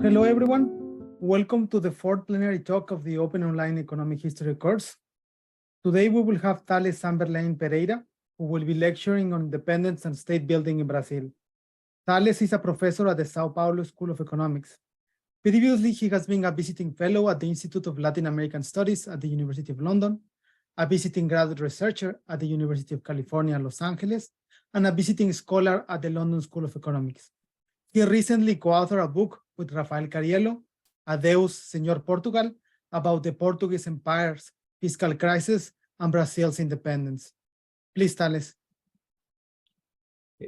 Hello, everyone. Welcome to the fourth plenary talk of the Open Online Economic History course. Today, we will have Thales Zamberlan Pereira, who will be lecturing on independence and state building in Brazil. Thales is a professor at the Sao Paulo School of Economics. Previously, he has been a visiting fellow at the Institute of Latin American Studies at the University of London, a visiting graduate researcher at the University of California, Los Angeles, and a visiting scholar at the London School of Economics. He recently co-authored a book with Rafael Cariello, Adeus, Senor Portugal, about the Portuguese Empire's fiscal crisis and Brazil's independence. Please, Thales.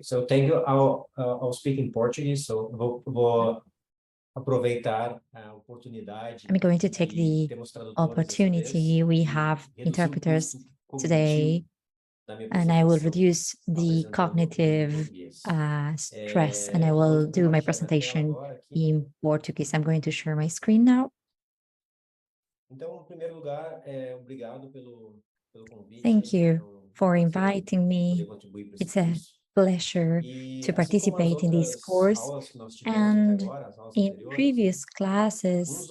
So thank you. I'll speak in Portuguese. So vou aproveitar a oportunidade. I'm going to take the opportunity we have interpreters today, and I will reduce the cognitive stress, and I will do my presentation in Portuguese. I'm going to share my screen now. Thank you for inviting me. It's a pleasure to participate in this course. And in previous classes,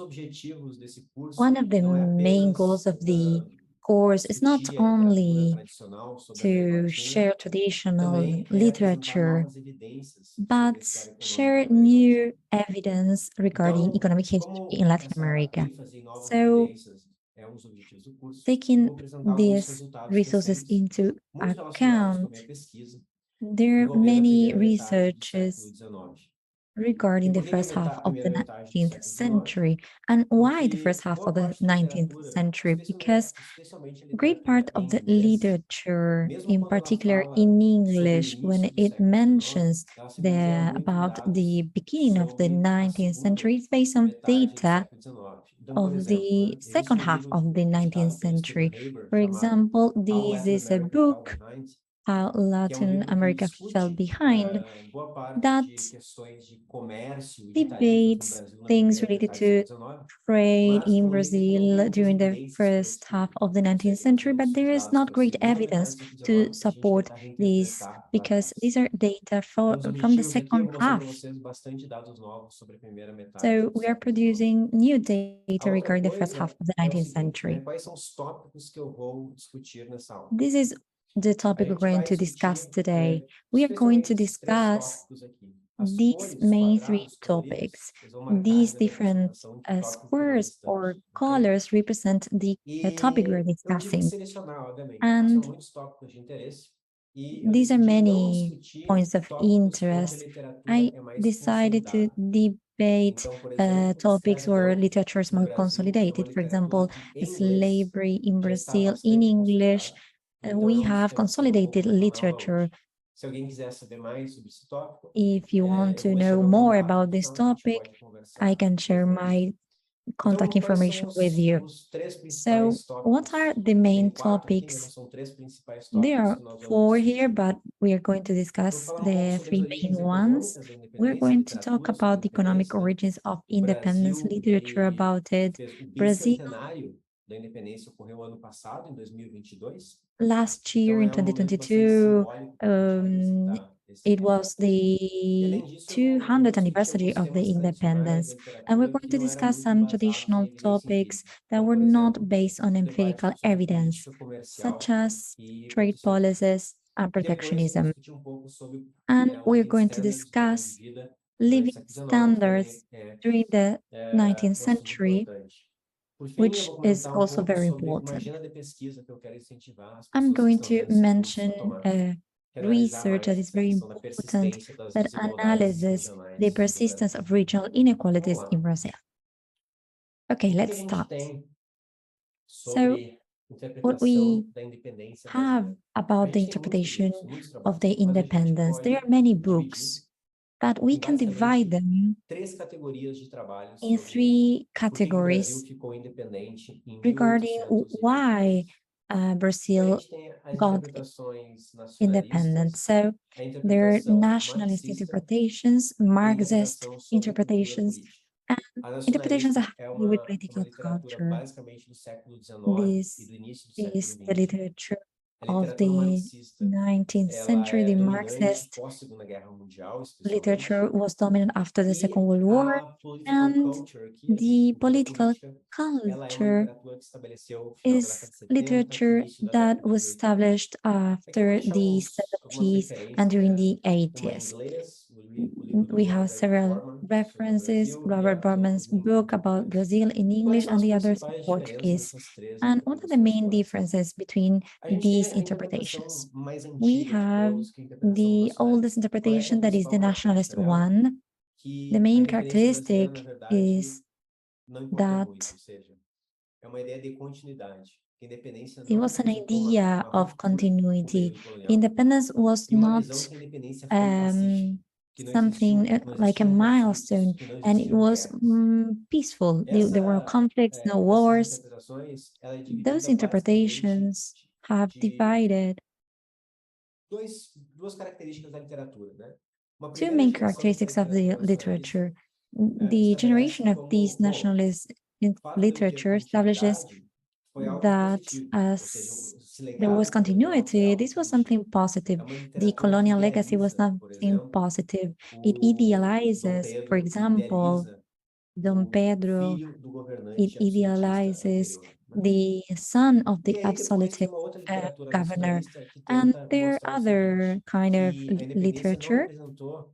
one of the main goals of the course is not only to share traditional literature, but share new evidence regarding economic history in Latin America. So, taking these resources into account, there are many researches regarding the first half of the 19th century. And why the first half of the 19th century? Because a great part of the literature, in particular in English, when it mentions about the beginning of the 19th century, it's based on data of the second half of the 19th century. For example, this is a book, How Latin America Fell Behind, that debates things related to trade in Brazil during the first half of the 19th century, but there is not great evidence to support this because these are data from the second half. So we are producing new data regarding the first half of the 19th century. This is the topic we're going to discuss today. We are going to discuss these main three topics. These different squares or colors represent the topic we're discussing. And these are many points of interest. I decided to debate topics where literature is more consolidated. For example, slavery in Brazil in English. We have consolidated literature. If you want to know more about this topic, I can share my contact information with you. So what are the main topics? There are four here, but we are going to discuss the three main ones. We're going to talk about the economic origins of independence, literature about it, Brazil. Last year in 2022, it was the 200th anniversary of the independence, and we're going to discuss some traditional topics that were not based on empirical evidence, such as trade policies and protectionism. And we're going to discuss living standards during the 19th century, which is also very important. I'm going to mention research that is very important that analyzes the persistence of regional inequalities in Brazil. Okay, let's start. So, what we have about the interpretation of the independence, there are many books, but we can divide them in three categories regarding why Brazil got independent. So there are nationalist interpretations, Marxist interpretations, and interpretations that have to do with political culture. This is the literature of the 19th century, the Marxist literature was dominant after the Second World War, and the political culture is literature that was established after the 70s and during the 80s. We have several references, Robert Borman's book about Brazil in English and the others in Portuguese. And what are the main differences between these interpretations? We have the oldest interpretation, that is the nationalist one. The main characteristic is that it was an idea of continuity. Independence was not something like a milestone, and it was peaceful. There were conflicts, no wars. Those interpretations have divided two main characteristics of the literature. The generation of these nationalist literature establishes that as there was continuity, this was something positive. The colonial legacy was something positive. It idealizes, for example, Dom Pedro, it idealizes the son of the absolutist governor. And there are other kind of literature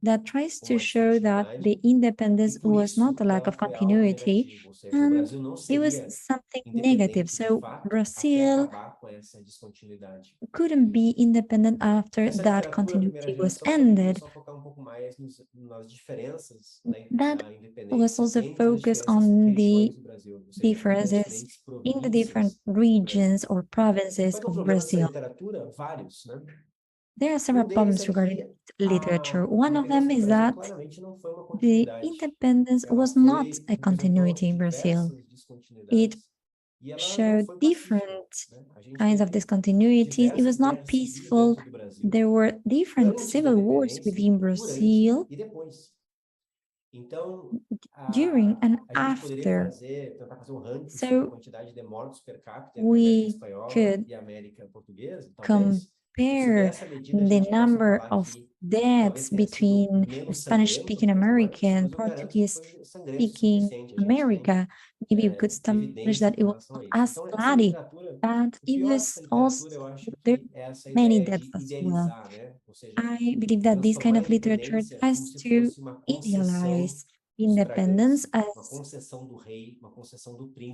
that tries to show that the independence was not a lack of continuity, and it was something negative. So Brazil couldn't be independent after that continuity was ended. That was also focused on the differences in the different regions or provinces of Brazil. There are several problems regarding literature. One of them is that the independence was not a continuity in Brazil. It showed different kinds of discontinuities. It was not peaceful. There were different civil wars within Brazil during and after. So we could compare the number of deaths between Spanish-speaking American, Portuguese-speaking America. Maybe we could establish that it was not as bloody, but it was also, there are many deaths as well. I believe that this kind of literature tries to idealize independence as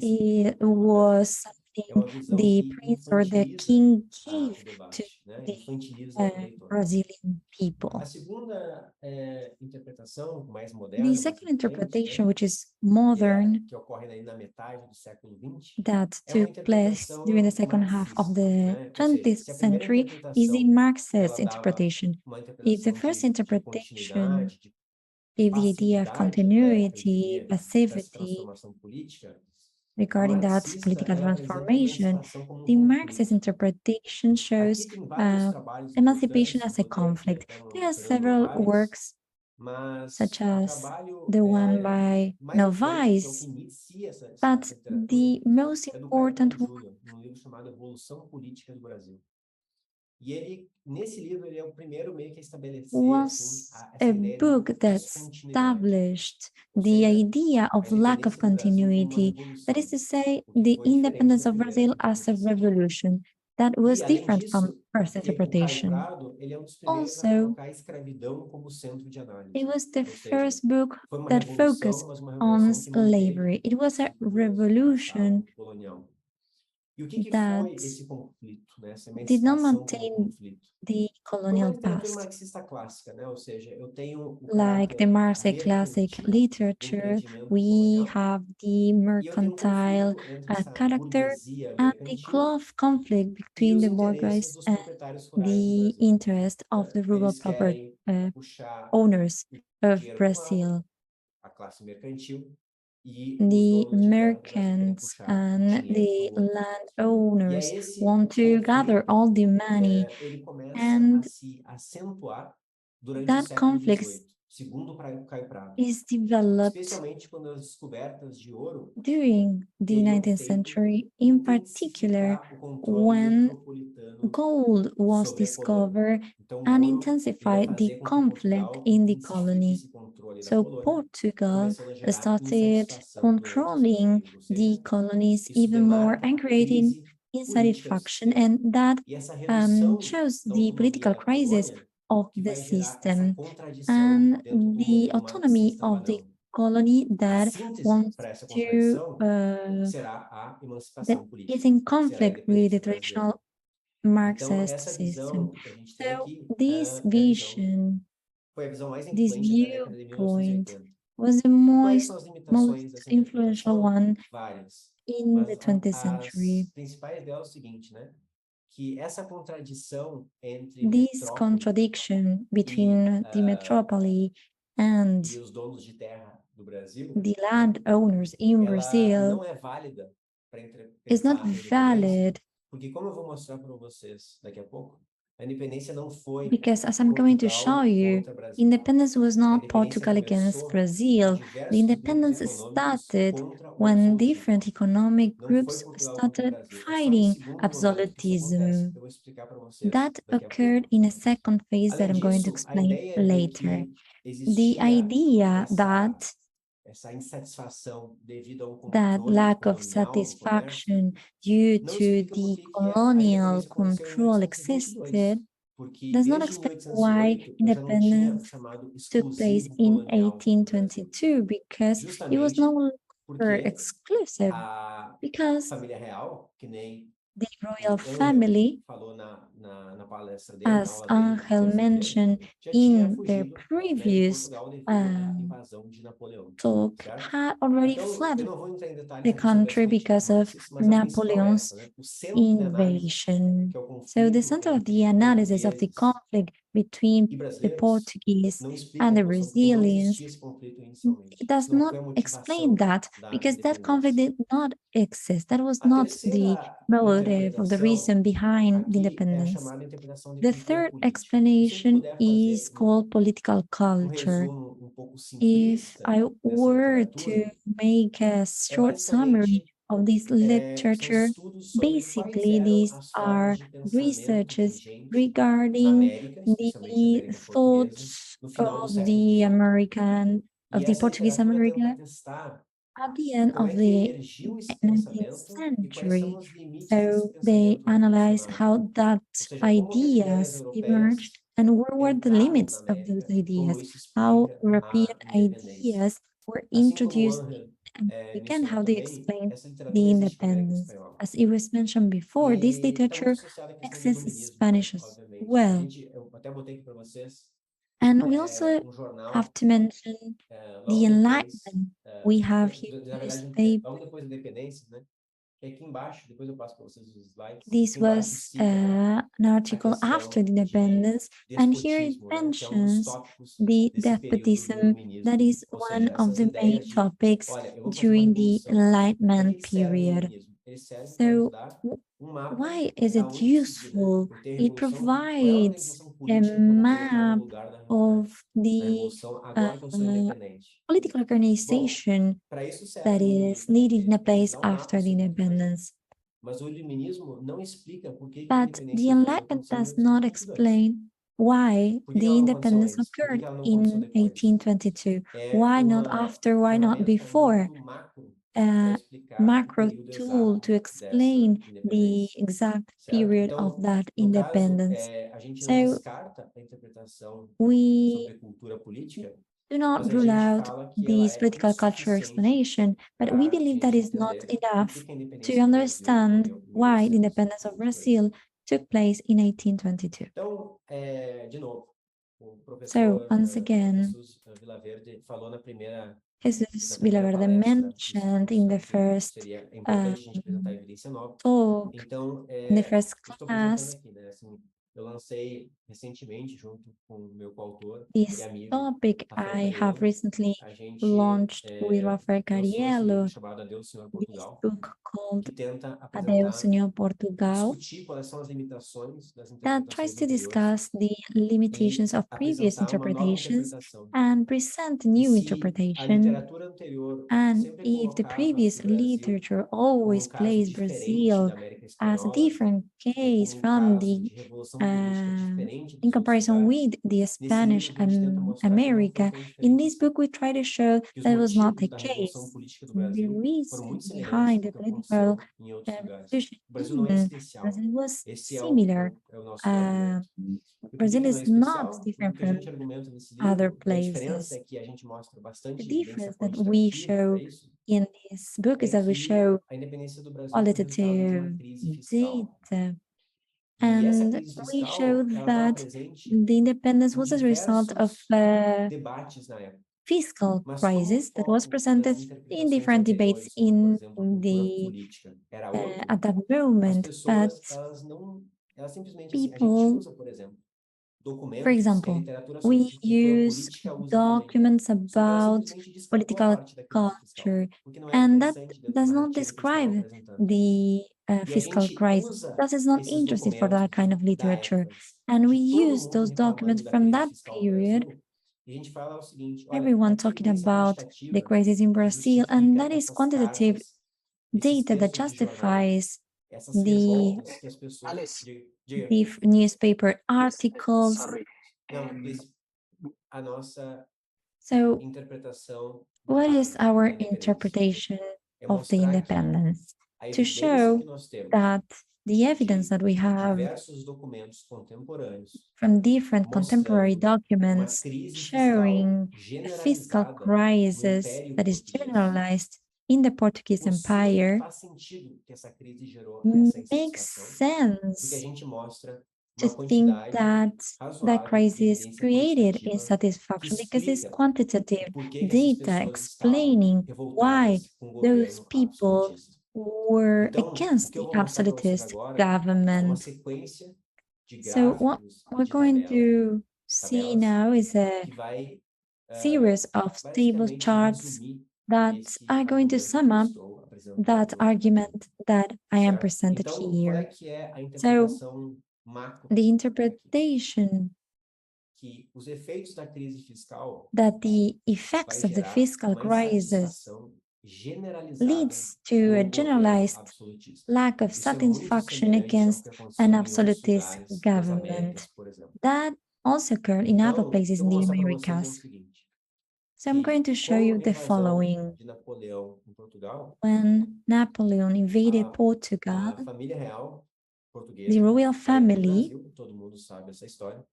it was something the prince or the king gave to the Brazilian people. The second interpretation, which is modern, that took place during the second half of the 20th century, is the Marxist interpretation. If the first interpretation gave the idea of continuity, passivity, regarding that political transformation, the Marxist interpretation shows emancipation as a conflict. There are several works, such as the one by Novaes, but the most important one was a book that established the idea of lack of continuity, that is to say, the independence of Brazil as a revolution. That was different from first interpretation. Also, it was the first book that focused on slavery. It was a revolution that did not maintain the colonial past. Like the Marxist classic literature, we have the mercantile character and the cloth conflict between the bourgeois and the interest of the rural property owners of Brazil. The merchants and the landowners want to gather all the money, and that conflict is developed especialmente quando as descobertas de ouro during the teriam 19th feito century, in particular intensificar o controle when metropolitano gold was sobre a colônia. discovered Então, o and ouro, ele vai intensified the fazer com que conflict Portugal in the intensifique colony. esse controle da So colônia, Portugal começando a gerar started insatisfação durante esse controlling período. Ou the seja, colonies isso even more demarca and a creating crise política do insatisfaction, sistema. and that E essa redução shows da the autonomia political da crisis colônia of que the vai gerar essa system contradição and dentro do the modelo autonomy of the marxista-padrão. colony A that síntese wants para essa to contradição será a that emancipação política, is in será a conflict with the independência brasileira. traditional Então, Marxist essa system. visão que a gente tem So aqui this é a visão, vision, foi a visão mais this influente até a década de viewpoint 1980. was the E quais são as most limitações dessa influential interpretação? one Várias. in Mas the 20th as century. principais delas é o seguinte, né? Que essa contradição entre This metrópole contradiction between the metropoly and e os donos de terra do Brasil, the landowners in ela Brazil não é válida para is not pensar a independência, valid porque como eu vou mostrar para vocês daqui a pouco, a independência não foi because, as I'm going to show Portugal you, contra Brasil. independence was A not independência Portugal against começou com Brazil. The diversos grupos independence econômicos started contra o when absolutismo. different economic Não foi groups Portugal contra o started Brasil. É só no fighting segundo momento que isso acontece, absolutism. que eu vou explicar para vocês That daqui a occurred pouco. in a second phase that Além I'm going to disso, a explain ideia de later. que The existia idea that essa insatisfação devido a um that controle lack of colonial no comércio satisfaction due não to explica the por que a colonial independência aconteceu em control 1822, existed porque does not desde explain why 1808 eu já não tinha o independence chamado took place exclusivo in colonial no Brasil, 1822 because it was no justamente longer porque exclusive, a because família real, que nem the royal o Angel family, falou na palestra dele, na as aula dele de Angel terça-feira, mentioned já tinha in their fugido, né, de previous Portugal devido à invasão de Napoleão, talk, certo? had already Então, eu fled não vou entrar em detalhes the aqui sobre as country políticas because of marxistas, mas a principal é Napoleon's essa, né? O centro de análise, invasion. que é o So the conflito center of the entre analysis of the portugueses conflict e between the brasileiros, Portuguese não explica and a the questão, porque não Brazilians, existia esse conflito inicialmente. it does Isso não not foi a explain motivação that da because that conflict independência. did not exist. That was A not the terceira motive or the interpretação reason behind the aqui é a independence. chamada interpretação de The cultura third política. Se a gente explanation puder is fazer called political culture. resumo um pouco If simplista I dessa were literatura, to make a é short summary basicamente of this são literature, estudos sobre quais basically eram these as are formas de pensamento researches vigente na regarding América, especialmente na the América Portuguesa, thoughts no final do of século the XVIII. of E the essa Portuguese literatura tenta America testar at the end como of é que the emergiu esse 19th pensamento e quais são century. os limites desse So they pensamento analyze revolucionário. how that Ou seja, como que as ideias ideas emerged europeias and where were the entraram na limits of those América e como ideas, isso how explica European a independência. ideas were Assim como o introduced Angel in America and mencionou how they também, explain essa the literatura existe também aqui em independence. espanhol. As it was mentioned before, this E está muito literature associada à questão do exists in iluminismo, Spanish né? as Obviamente. well. Eu até botei aqui para vocês And we also jornal have to mention logo the depois, Enlightenment. We have here na verdade, newspaper. logo depois da independência, né? E aqui embaixo, depois eu passo para vocês os slides. This Aqui embaixo was cita an article questão after the de independence, and here it despotismo, né? Que é um dos mentions tópicos the desse período do despotism iluminismo. that is Ou one seja, of essas the main ideias de, topics olha, eu vou fazer uma during the revolução. Para Enlightenment que serve o period. iluminismo? Ele serve para nos So dar mapa why is para it onde seguir, né? useful? Porque a It revolução, qual é a provides organização a política que eu vou colocar no map lugar da of the revolução agora que eu sou independente? political Bom, organization para isso serve that o is iluminismo, needed in a porque ele nos place dá um mapa after the sobre o que fazer. independence. Mas o iluminismo não explica por que a But the independência do Brasil Enlightenment aconteceu em does not 1822. explain why Por que the ela não aconteceu independence antes? Por que occurred ela não aconteceu in depois? 1822. É Why not after? Why not ferramenta before? muito macro para A explicar o macro período tool exato to dessa explain the independência, exact certo? period of Então, that no caso, independence. a gente não So descarta a interpretação we sobre cultura política, do mas not a rule gente out fala que ela this é political cultural insuficiente explanation, but we para a believe that gente is not entender por enough que a to independência do Brasil understand ocorreu em why the independence of 1822. Brazil took place in 1822. Então, de novo, o So, professor once again, Jesus Vilaverde falou na primeira Jesus palestra mentioned in the first seria importante a gente apresentar evidência nova. talk, Então, in the first eu estou apresentando class, aqui, né? Assim, eu lancei recentemente junto com o meu coautor e This amigo topic Rafael I have Cariello. recently A gente launched with Rafael lançou esse livro Cariello, chamado Adeus, Senhor this Portugal, book called que tenta Adeus, apresentar, Senhor Portugal, discutir quais são as limitações das that tries interpretações to anteriores discuss the limitations e of previous apresentar uma nova interpretations interpretação. and present E new se a interpretation. literatura anterior And sempre if the colocava previous o Brasil literature como always caso plays diferente Brazil da América as a Espanhola, different ou case como from caso the de revolução política diferente dos in outros comparison lugares, with the nesse Spanish livro a gente tenta mostrar que não foi America, tão in diferente this assim, book we try to show que os that was not the motivos da revolução case. política do The Brasil foram reason muito semelhantes behind do the que political aconteceu em outros lugares. revolution O Brasil não é in especial. Brazil was Esse é similar. o nosso argumento. E por que Brazil que não é is not especial? different Porque a from gente argumenta nesse other livro que a diferença places. é que a gente mostra The bastante evidência difference that we quantitativa show para isso, in this book is é that we que show a independência do Brasil foi resultado de uma qualitative crise fiscal. data. E essa And crise we fiscal, showed ela estava that presente the independence em was a result of diversos debates na época. fiscal Mas como o crisis that was foco presented das in interpretações different debates anteriores, como, por in exemplo, a cultura the política, era outro, at that as moment. But pessoas, elas simplesmente assim, a gente people, usa, por exemplo, for documentos que a example, literatura we de cultura use política usa também. documents Só que ela about simplesmente descartou a political parte da crise fiscal, culture, porque não era and that interessante dentro da does not narrativa que eles estavam describe apresentando. the E a fiscal gente crisis. usa That is not esses interested for that documentos kind of da literature. época, And we de todo use mundo those documents reclamando da from crise that fiscal no period, Brasil, e a gente fala o seguinte, olha, everyone aqui talking evidência about the quantitativa crisis in que Brazil, and justifica that is essas quantitative cartas, esses data that textos de jornal, justifies essas the revoltas que as pessoas... newspaper articles. Não, please. A nossa So, interpretação what is our da independência interpretation é of the mostrar que independence? a To evidência show que nós temos that the evidence that we de have diversos documentos contemporâneos from different contemporary mostrando uma documents crise showing fiscal a fiscal generalizada no crisis Império that is Português. generalized in the Portuguese Empire Faz sentido que essa crise gerou essa makes insatisfação, porque a sense gente mostra to uma think quantidade that that razoável de crisis evidência created quantitativa que insatisfaction because it's explica quantitative por que essas data pessoas estavam explaining why revoltadas com o those governo people absolutista. were Então, o against que eu the vou mostrar para vocês absolutist agora é uma government. sequência de So what gráficos e we're de going to see tabelas now is a que vai series of stable basicamente charts resumir that esse are going to argumento sum que eu up estou apresentando that hoje. argument that I am Certo? presented Então, qual é here. que é a So interpretação macro the aqui? interpretation Que os efeitos da crise fiscal that the vai effects of the gerar fiscal uma crisis insatisfação generalizada leads to com a o governo generalized absolutista. lack of Isso é muito satisfaction semelhante ao against que aconteceu an em outros absolutist lugares das government. Américas, por exemplo. That also occurred in other Então, o que places eu in vou the mostrar para vocês é o Americas. seguinte, So I'm going to show you com a the invasão following. de Napoleão em Portugal, When Napoleon invaded a Portugal, família real the portuguesa royal saiu do family Brasil, todo mundo sabe essa história.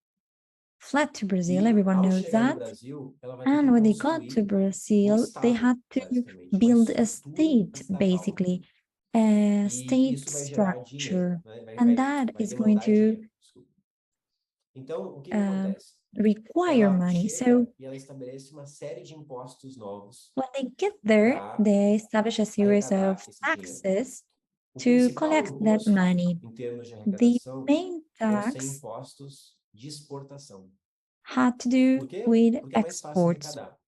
fled to Brazil, E everyone ao knows chegar no that. Brasil, ela vai ter que And when they got to construir Brazil, they Estado, had to basicamente, uma build a estrutura state, estatal. basically, a E state isso vai gerar dinheiro, structure. né? And that vai is going demandar to dinheiro. Desculpa. Então, o que acontece? require Ela money. chega So e ela estabelece uma série de impostos novos when they get there, para they establish a series arrecadar of esse dinheiro. taxes O to principal collect that imposto, money. em termos de The arrecadação, main vão ser tax impostos de exportação. had to do Por quê? with Porque é mais fácil exports arrecadar.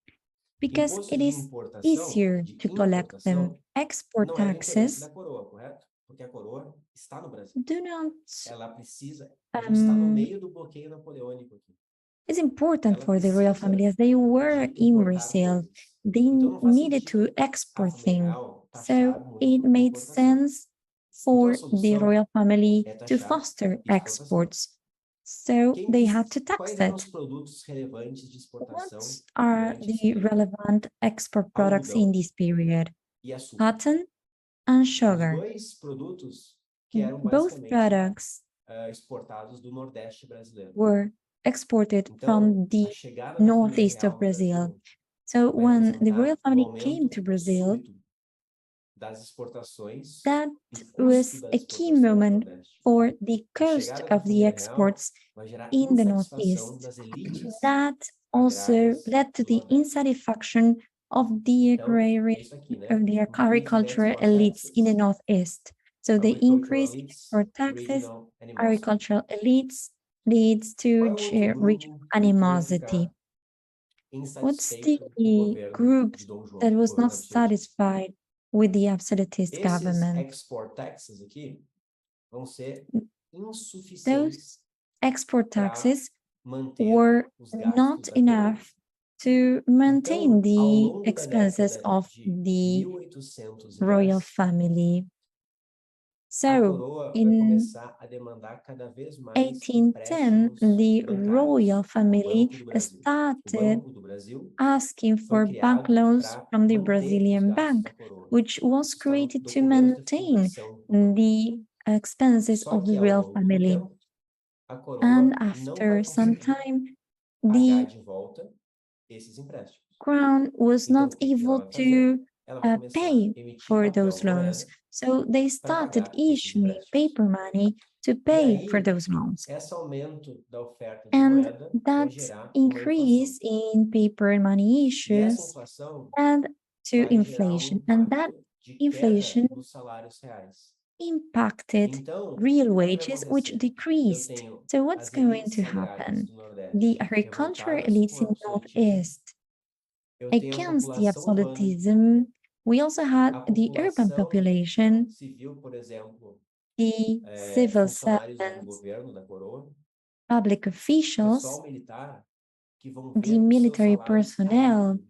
because Imposto it de is importação, easier de to collect them. importação, Export não é do interesse da taxes coroa, correto? Porque a coroa está no Brasil. do not Ela precisa... A gente está no meio do bloqueio napoleônico aqui. It's important Ela for the royal precisa family as they were de in importar Brazil. coisas. They Então, não faz needed to sentido a export família things. real So taxar muito it a made importação. sense Então, for a the solução royal family é to taxar foster exportação. exports. So they had to tax Quais eram it. os produtos relevantes de What exportação are durante esse the período? relevant export products in Algodão this period? e açúcar. Cotton and Os sugar. dois produtos que eram Both basicamente products exportados do Nordeste brasileiro. were exported Então, from a the chegada da família northeast real of no Brasil Brazil. So vai when the royal representar family came to aumento Brazil, súbito das exportações, that do custo was das a key exportações no moment Nordeste. for the A cost chegada da of the família real exports vai gerar in the insatisfação northeast. das elites That also agrárias led to do the Nordeste. insatisfaction of the Então, é isso aqui, né? of the Increase in agricultural export elites in the taxes, northeast. So they agricultural increased elites, export taxes, regional and industrial. agricultural elites, leads to Qual é o outro regional grupo que animosity. fica What's the insatisfeito com o governo group de Dom João, that was governo not absolutista? satisfied with the absolutist Esses government? export taxes aqui vão ser Those insuficientes export para taxes manter were os not gastos da coroa. enough to maintain Então, ao the longo da expenses década of de the 1810, royal family. a So, coroa vai in começar a demandar cada vez mais 1810, empréstimos the bancários royal ao family Banco do Brasil. O started Banco do Brasil asking foi for bank criado loans para from the manter os Brazilian gastos bank, da coroa. which was Isso está no created to documento de maintain fundação. the expenses Só of the que ao royal longo do family. tempo, a coroa And não after vai some conseguir time, pagar the de volta esses empréstimos. crown was Então, not o que ela able vai fazer? to Ela vai começar pay a emitir for papel those loans. moeda So they para started pagar esses issuing empréstimos. paper money to E pay for aí, those loans. esse aumento da oferta de And moeda vai that gerar uma increase inflação. in paper and money E essa issues inflação and to vai gerar inflation. And that impacto de inflation queda nos salários reais. impacted Então, real o que vai wages, which acontecer? Eu decreased. tenho So what's as going elites to agrárias happen? do Nordeste The agricultural revoltadas elites com o in absolutismo. Northeast Eu tenho a against the população urbana, absolutism. We also had a the urban população population, civil, por exemplo, the civil funcionários do servants, governo, da coroa, public officials, pessoal militar, que vão the ver seus military salários personnel caindo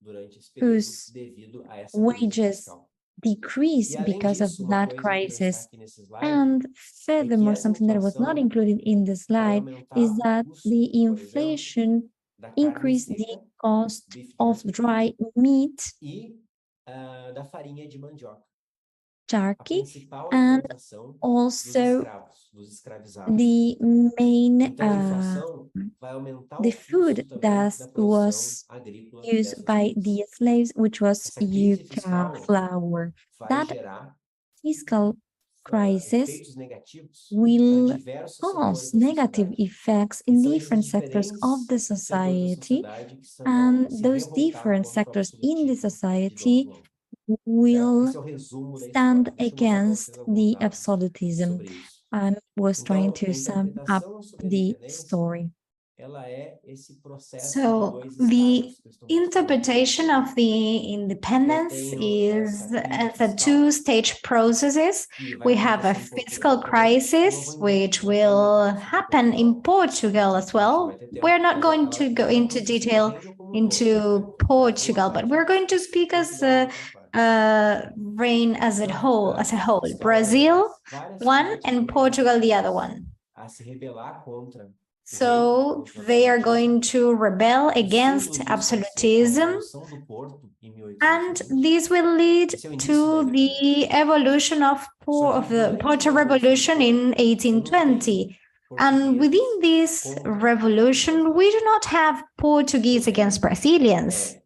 durante esse período whose devido a essa crise wages fiscal. decreased E além because of disso, uma that coisa que não está crisis. aqui nesse slide And é que furthermore, essa something that was not inflação included in the vai slide is aumentar o that custo, the por exemplo, inflation da carne increased the seca, cost beef of jerky, dry meat, e da farinha de mandioca, a jerky, principal and alimentação dos also escravos, dos escravizados. the main Então, a inflação vai aumentar the o food custo também that da produção was agrícola used dessas by elites. the slaves, which was Essa crise yucca fiscal flour. vai That gerar fiscal crisis efeitos negativos para will diversos cause setores da negative sociedade. effects E in são esses different sectors of the diferentes setores da society, sociedade que and vão se those revoltar different contra o sectors in the absolutismo de Dom society João. Certo? will Esse é o resumo da stand história. Deixa eu mostrar para vocês against alguns the dados absolutism. sobre isso. I was trying Então, to a sum up interpretação sobre a the independência, story. ela é esse processo de So dois the estados que eu estou mostrando. interpretation of the independence Eu tenho is essa crise as a fiscal, two-stage processes. que vai We have a acontecer em fiscal Portugal também. Eu crisis, não vou which entrar em will detalhes sobre happen in Portugal, Portugal as porque a gente não well. vai ter tempo, We're not mas going to go vai into acontecer no detail reino como um todo, né? into Brasil uma Portugal, but parte, we're going to speak as Portugal uma outra parte. reign as a Então, whole, a crise fiscal Brazil várias one partes and começam Portugal the other one. a se rebelar contra o rei, So contra o they are absolutismo. going to rebel O against símbolo disso vai ser a absolutism, Revolução do Porto em and 1820. this will lead Esse é o início to da the independência. evolution of, Só que the durante Porto a Revolução Revolution do in Porto, eu não 1820. tenho And within portugueses this contra revolution, we do not have Portuguese Eu tenho against Brazilians.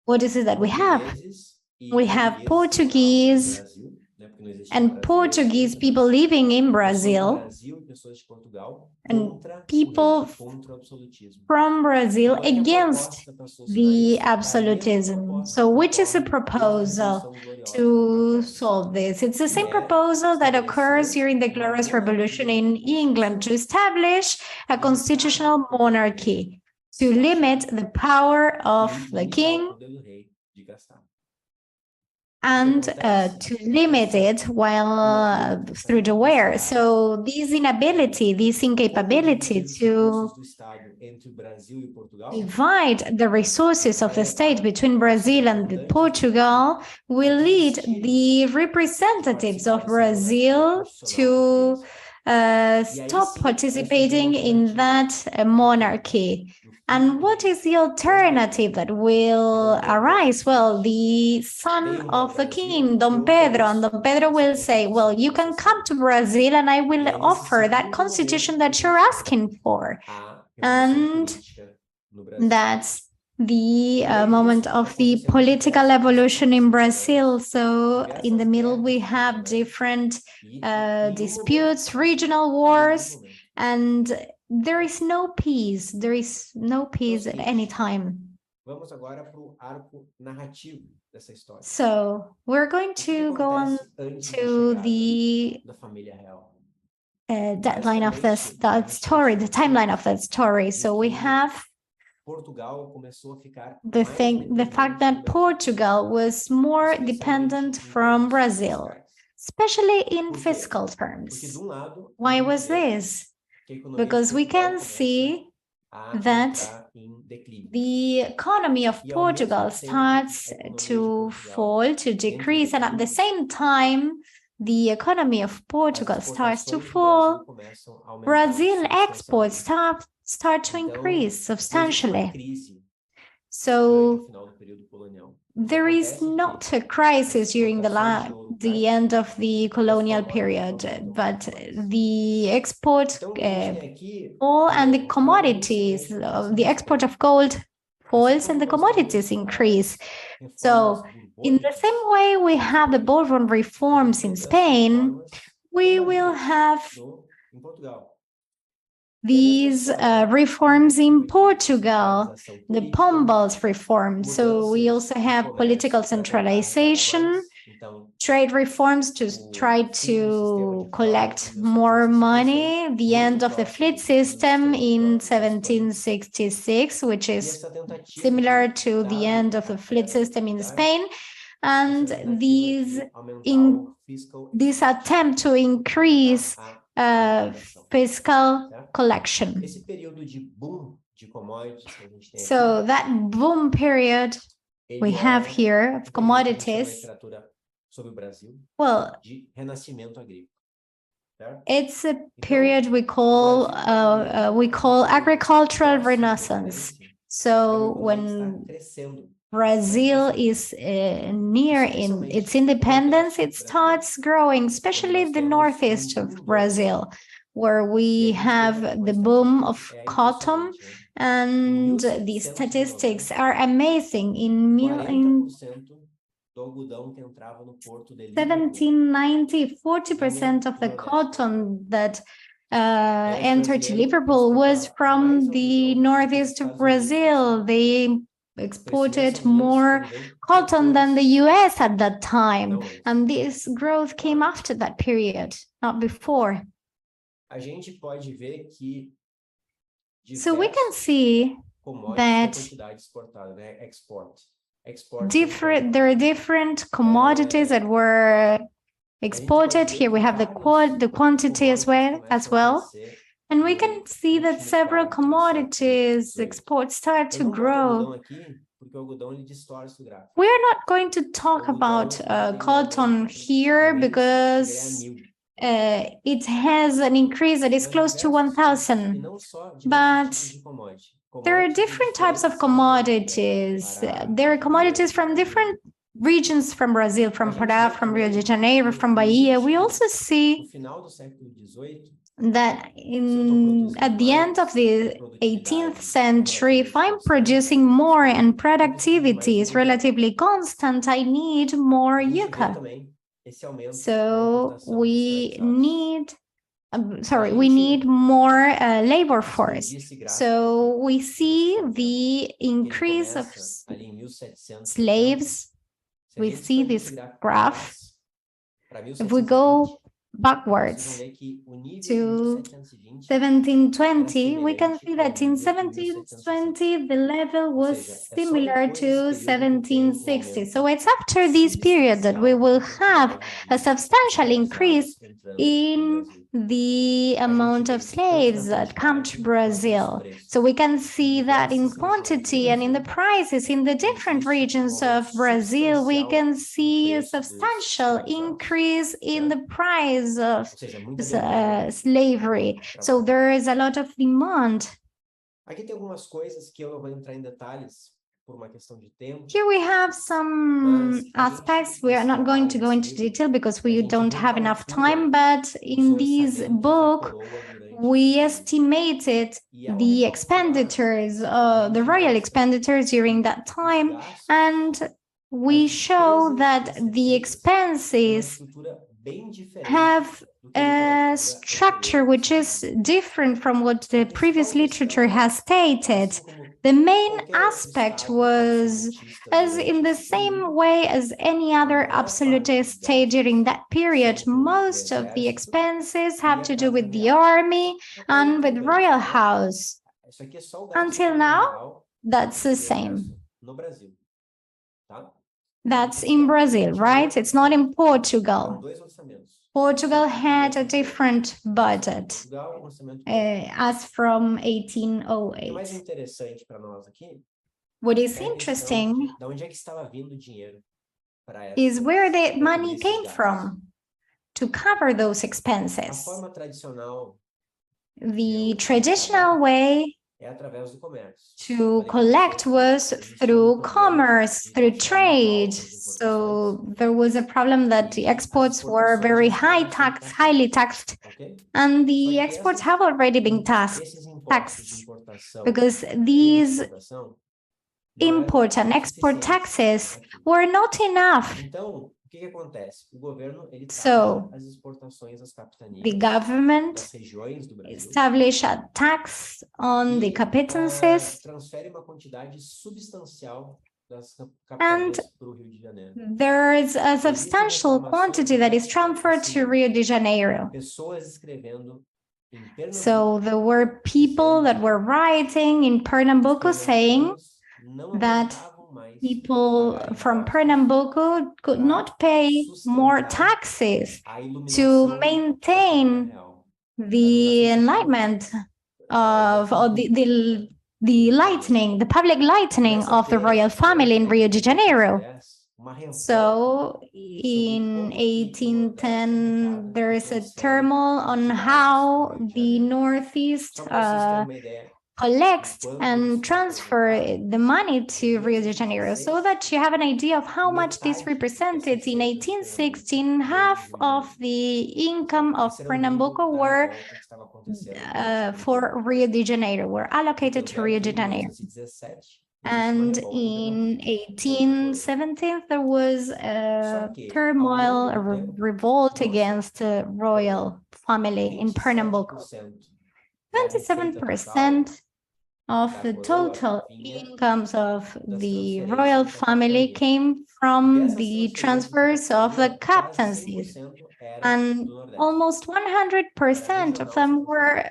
What is it that we have? portugueses e We have portugueses Portuguese que moravam no Brasil, né, porque não existia and brasileiros Portuguese ainda, people living in pessoas do Brazil Brasil e pessoas de Portugal and contra o people rei, contra o absolutismo. from Brazil Qual é que é a against proposta para solucionar the isso? É a mesma absolutism. proposta So, que which is the ocorre desde a proposal Revolução Gloriosa to na solve this? It's the Inglaterra, same que é proposal that occurs estabelecer during the uma Glorious Revolution monarquia in England to establish a limitar constitutional o poder do rei monarchy, to de limit taxar the power of e the limitar o king poder do rei de gastar. and acontece to limit it while through the wear. So this inability, this incapability to do Estado entre o Brasil e Portugal divide the resources of the state between Brazil and Portugal will lead the representatives of Brazil to stop participating in that monarchy. And what is the alternative that will arise? Well, the son of the king, Dom Pedro, and Dom Pedro will say, well, you can come to Brazil and I will offer that constitution that you're asking for. And that's the moment of the political evolution in Brazil. So in the middle, we have different disputes, regional wars, and there is no peace. There is no peace at any time. Vamos agora para o arco narrativo dessa história. So we're going to go on to the da família real. deadline of that story, the timeline of that story. So we have the fact that Portugal was more dependent from Brazil, especially in fiscal terms. Why was this? Because we can see that the economy of Portugal starts to fall, to decrease, and at the same time, the economy of Portugal starts to fall, Brazil exports start to increase substantially. So there is not a crisis during the end of the colonial period, but the export fall and the commodities, the export of gold falls and the commodities increase. So in the same way we have the Bourbon reforms in Spain, we will have these reforms in Portugal, the Pombals reform. So we also have political centralization, trade reforms to try to collect more money, the end of the fleet system in 1766, which is similar to the end of the fleet system in Spain, and this attempt to increase fiscal collection. So that boom period we have here of commodities, well, it's a period we call agricultural renaissance. So when Brazil is near in its independence, it starts growing, especially the northeast of Brazil, where we have the boom of cotton, and the statistics are amazing. In 1790, 40% of the cotton that entered to Liverpool was from the northeast of Brazil. They exported more cotton than the US at that time, and this growth came after that period, not before. So we can see that there are different commodities that were exported. Here we have the quantity as well. And we can see that several commodities exports start to grow. We are not going to talk about cotton here because it has an increase that is close to 1,000. But there are different types of commodities. There are commodities from different regions from Brazil, from Pará, from Rio de Janeiro, from Bahia. We also see that at the end of the 18th century, if I'm producing more and productivity is relatively constant, I need more yucca. So we need more labor force. So we see the increase of slaves. We see this graph. If we go backwards to 1720, we can see that in 1720 the level was similar to 1760. So it's after this period that we will have a substantial increase in the amount of slaves that come to Brazil. So we can see that in quantity and in the prices in the different regions of Brazil, we can see a substantial increase in the price of slavery. So there is a lot of demand. Here we have some aspects. We are not going to go into detail because we don't have enough time, but in this book, we estimated the expenditures, the royal expenditures during that time, and we show that the expenses have a structure which is different from what the previous literature has stated. The main aspect was, as in the same way as any other absolutist state during that period, most of the expenses have to do with the army and with royal house. Until now, that's the same. That's in Brazil, right? It's not in Portugal. Portugal had a different budget as from 1808. What is interesting is where the money came from to cover those expenses. The traditional way to collect was through commerce, through trade. So there was a problem that the exports were very highly taxed, and the exports have already been taxed because these import and export taxes were not enough. So the government established a tax on the capitanecies, and there is a substantial quantity that is transferred to Rio de Janeiro. So there were people that were writing in Pernambuco saying that people from Pernambuco could not pay more taxes to maintain the enlightenment of, or the lightning, the public lightning of the royal family in Rio de Janeiro. So in 1810, there is a turmoil on how the Northeast collects and transfer the money to Rio de Janeiro, so that you have an idea of how much this represented. In 1816, half of the income of Pernambuco were for Rio de Janeiro, were allocated to Rio de Janeiro. And in 1817, there was a turmoil, a revolt against the royal family in Pernambuco. 27% of the total incomes of the royal family came from the transfers of the captaincies, and almost 100% of them were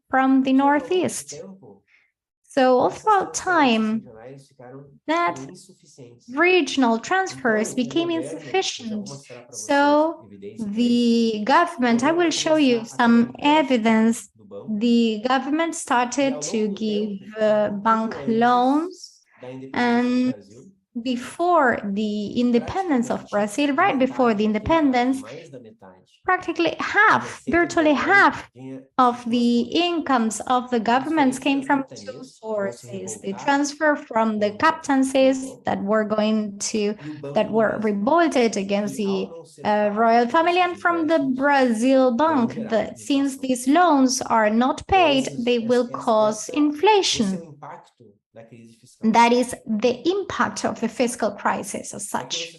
from the Northeast. So all throughout time, that regional transfers became insufficient. So the government, I will show you some evidence, the government started to give bank loans, and before the independence of Brazil, right before the independence, practically half, virtually half of the incomes of the governments came from two sources: the transfer from the captaincies that were revolted against the royal family, and from the Brazil Bank, that since these loans are not paid, they will cause inflation. That is the impact of the fiscal crisis as such.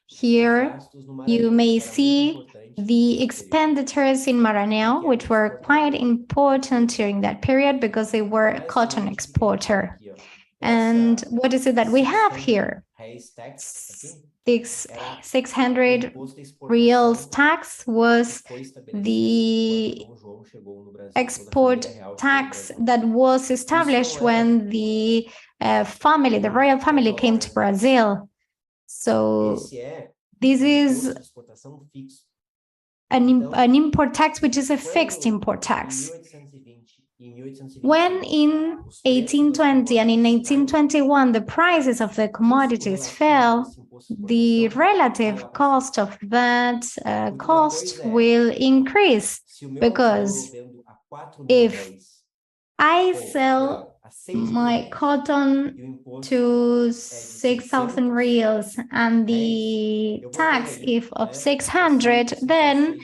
Here you may see the expenditures in Maranhão, which were quite important during that period because they were a cotton exporter. And what is it that we have here? 600 reals tax was the export tax that was established when the royal family came to Brazil. So this is an import tax, which is a fixed import tax. When in 1820 and in 1821 the prices of the commodities fell, the relative cost of that cost will increase, because if I sell my cotton to 6,000 reals and the tax if of 600, then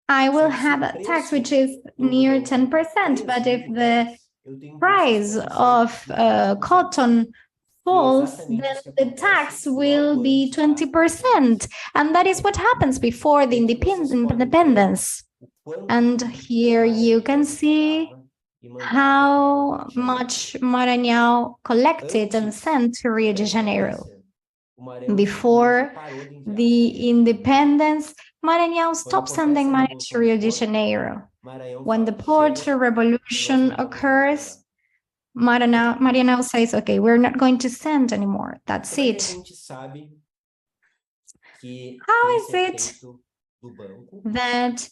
I will have a tax which is near 10%. But if the price of cotton falls, then the tax will be 20%. And that is what happens before the independence. And here you can see how much Maranhão collected and sent to Rio de Janeiro. Before the independence, Maranhão stopped sending money to Rio de Janeiro. When the Porto Revolution occurs, Maranhão says, okay, we're not going to send anymore. That's it. How is it that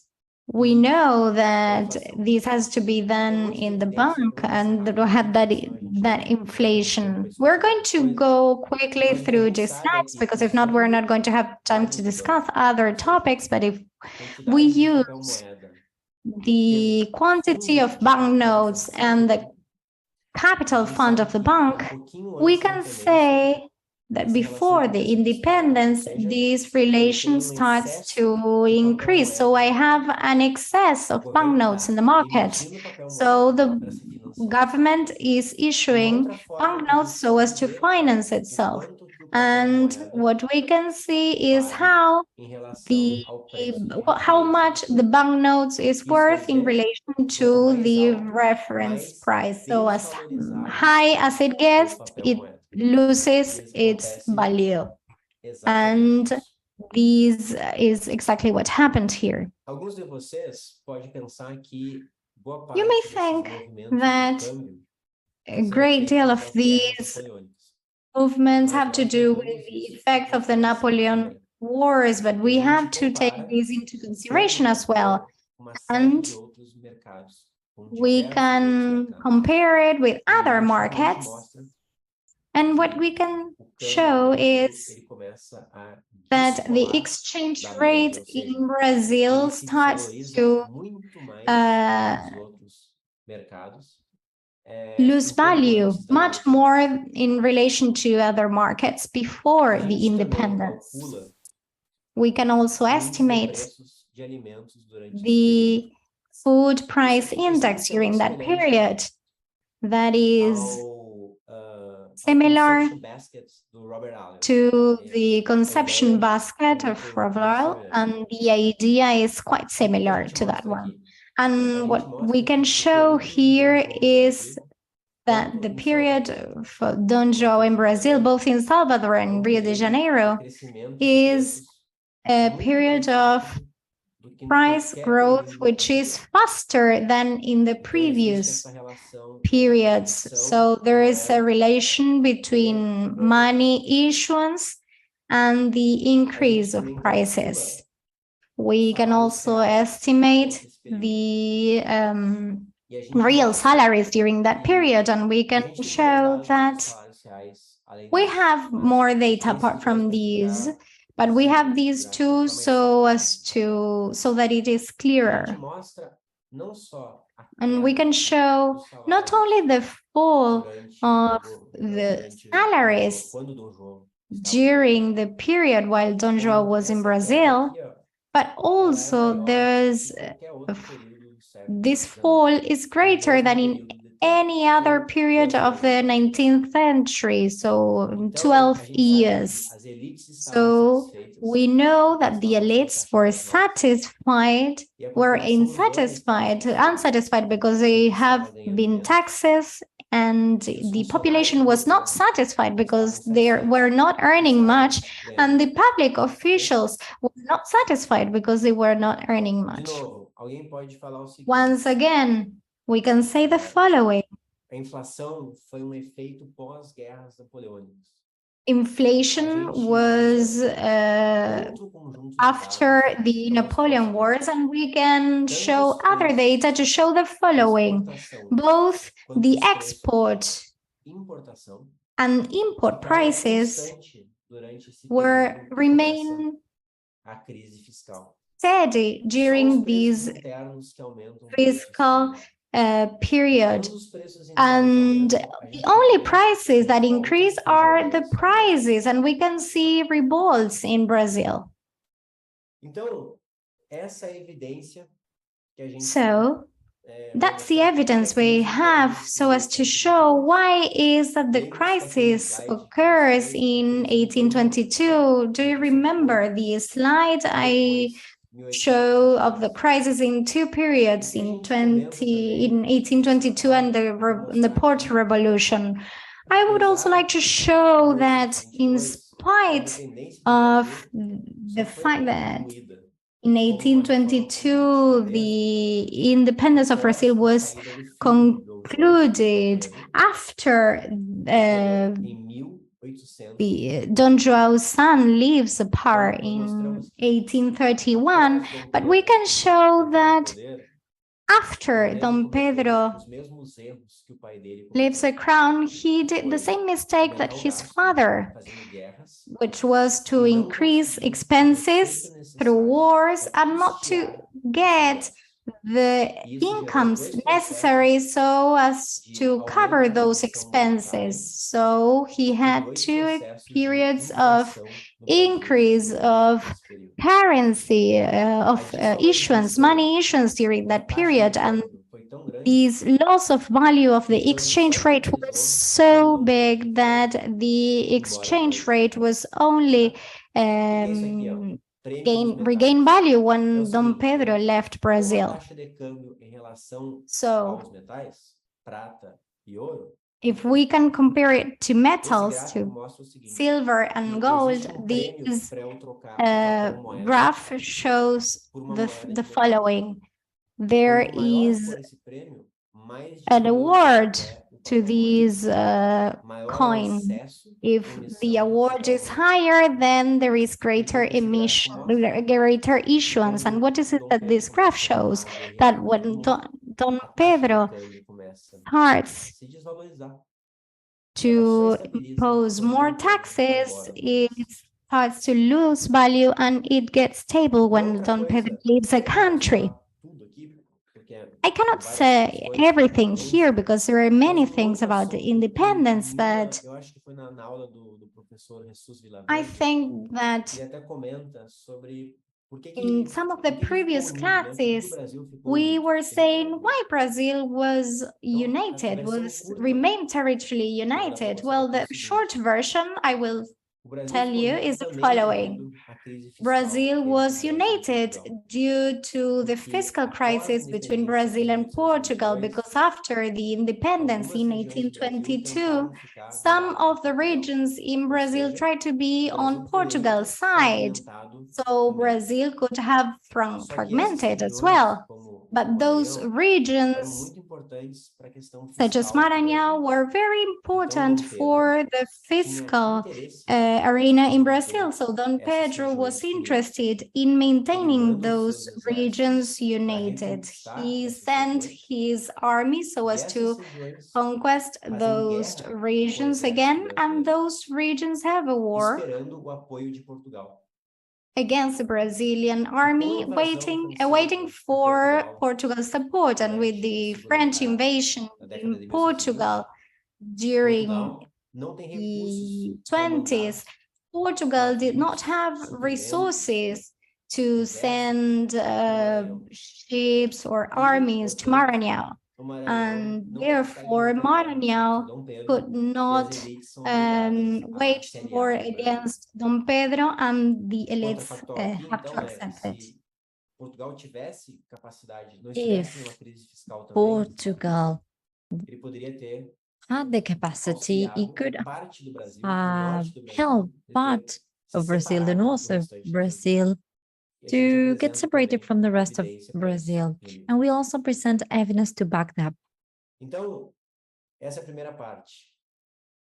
we know that this has to be done in the bank and that we have that inflation? We're going to go quickly through these slides because if not, we're not going to have time to discuss other topics. But if we use the quantity of banknotes and the capital fund of the bank, we can say that before the independence, this relation starts to increase. So I have an excess of banknotes in the market. So the government is issuing banknotes so as to finance itself. And what we can see is how much the banknotes is worth in relation to the reference price. So as high as it gets, it loses its value. And this is exactly what happened here. You may think that a great deal of these movements have to do with the effect of the Napoleon Wars, but we have to take this into consideration as well. And we can compare it with other markets. And what we can show is that the exchange rate in Brazil starts to lose value much more in relation to other markets before the independence. We can also estimate the food price index during that period that is similar to the conception basket of Robert, and the idea is quite similar to that one. And what we can show here is that the period for Dom João in Brazil, both in Salvador and Rio de Janeiro, is a period of price growth which is faster than in the previous periods. So there is a relation between money issuance and the increase of prices. We can also estimate the real salaries during that period, and we can show that we have more data apart from these, but we have these two so that it is clearer. And we can show not only the fall of the salaries during the period while Dom João was in Brazil, but also there's this fall is greater than in any other period of the 19th century, so 12 years. So we know that the elites were unsatisfied because they have been taxes, and the population was not satisfied because they were not earning much, and the public officials were not satisfied because they were not earning much. Once again, we can say the following. Inflation was after the Napoleon Wars, and we can show other data to show the following. Both the export and import prices remain steady during this fiscal period, and the only prices that increase are the prices, and we can see revolts in Brazil. So that's the evidence we have so as to show why is that the crisis occurs in 1822. Do you remember the slide I show of the crisis in two periods, in 1822 and the Port Revolution. I would also like to show that in spite of the fact that in 1822, the independence of Brazil was concluded after Don Joao's son leaves the power in 1831, but we can show that after Dom Pedro leaves the crown, he did the same mistake that his father, which was to increase expenses through wars and not to get the incomes necessary so as to cover those expenses. So he had two periods of increase of currency, of issuance, money issuance during that period. And this loss of value of the exchange rate was so big that the exchange rate was only regain value when Dom Pedro left Brazil. So if we can compare it to metals, to silver and gold, this graph shows the following. There is an award to this coin. If the award is higher, then there is greater emission, greater issuance. And what is it that this graph shows? That when Don Pedro starts to impose more taxes, it starts to lose value and it gets stable when Don Pedro leaves a country. I cannot say everything here because there are many things about the independence, but I think that in some of the previous classes, we were saying why Brazil was united, remained territorially united. Well, the short version I will tell you is the following. Brazil was united due to the fiscal crisis between Brazil and Portugal, because after the independence in 1822, some of the regions in Brazil tried to be on Portugal's side. So Brazil could have fragmented as well. But those regions, such as Maranhão, were very important for the fiscal arena in Brazil. So Dom Pedro was interested in maintaining those regions united. He sent his army so as to conquest those regions again, and those regions have a war against the Brazilian army, waiting for Portugal's support. And with the French invasion in Portugal during the 20s, Portugal did not have resources to send ships or armies to Maranhão. And therefore, Maranhão could not wage war against Dom Pedro, and the elites have to accept it. If Portugal had the capacity, it could have helped part of Brazil, the north of Brazil, to get separated from the rest of Brazil. And we also present evidence to back that.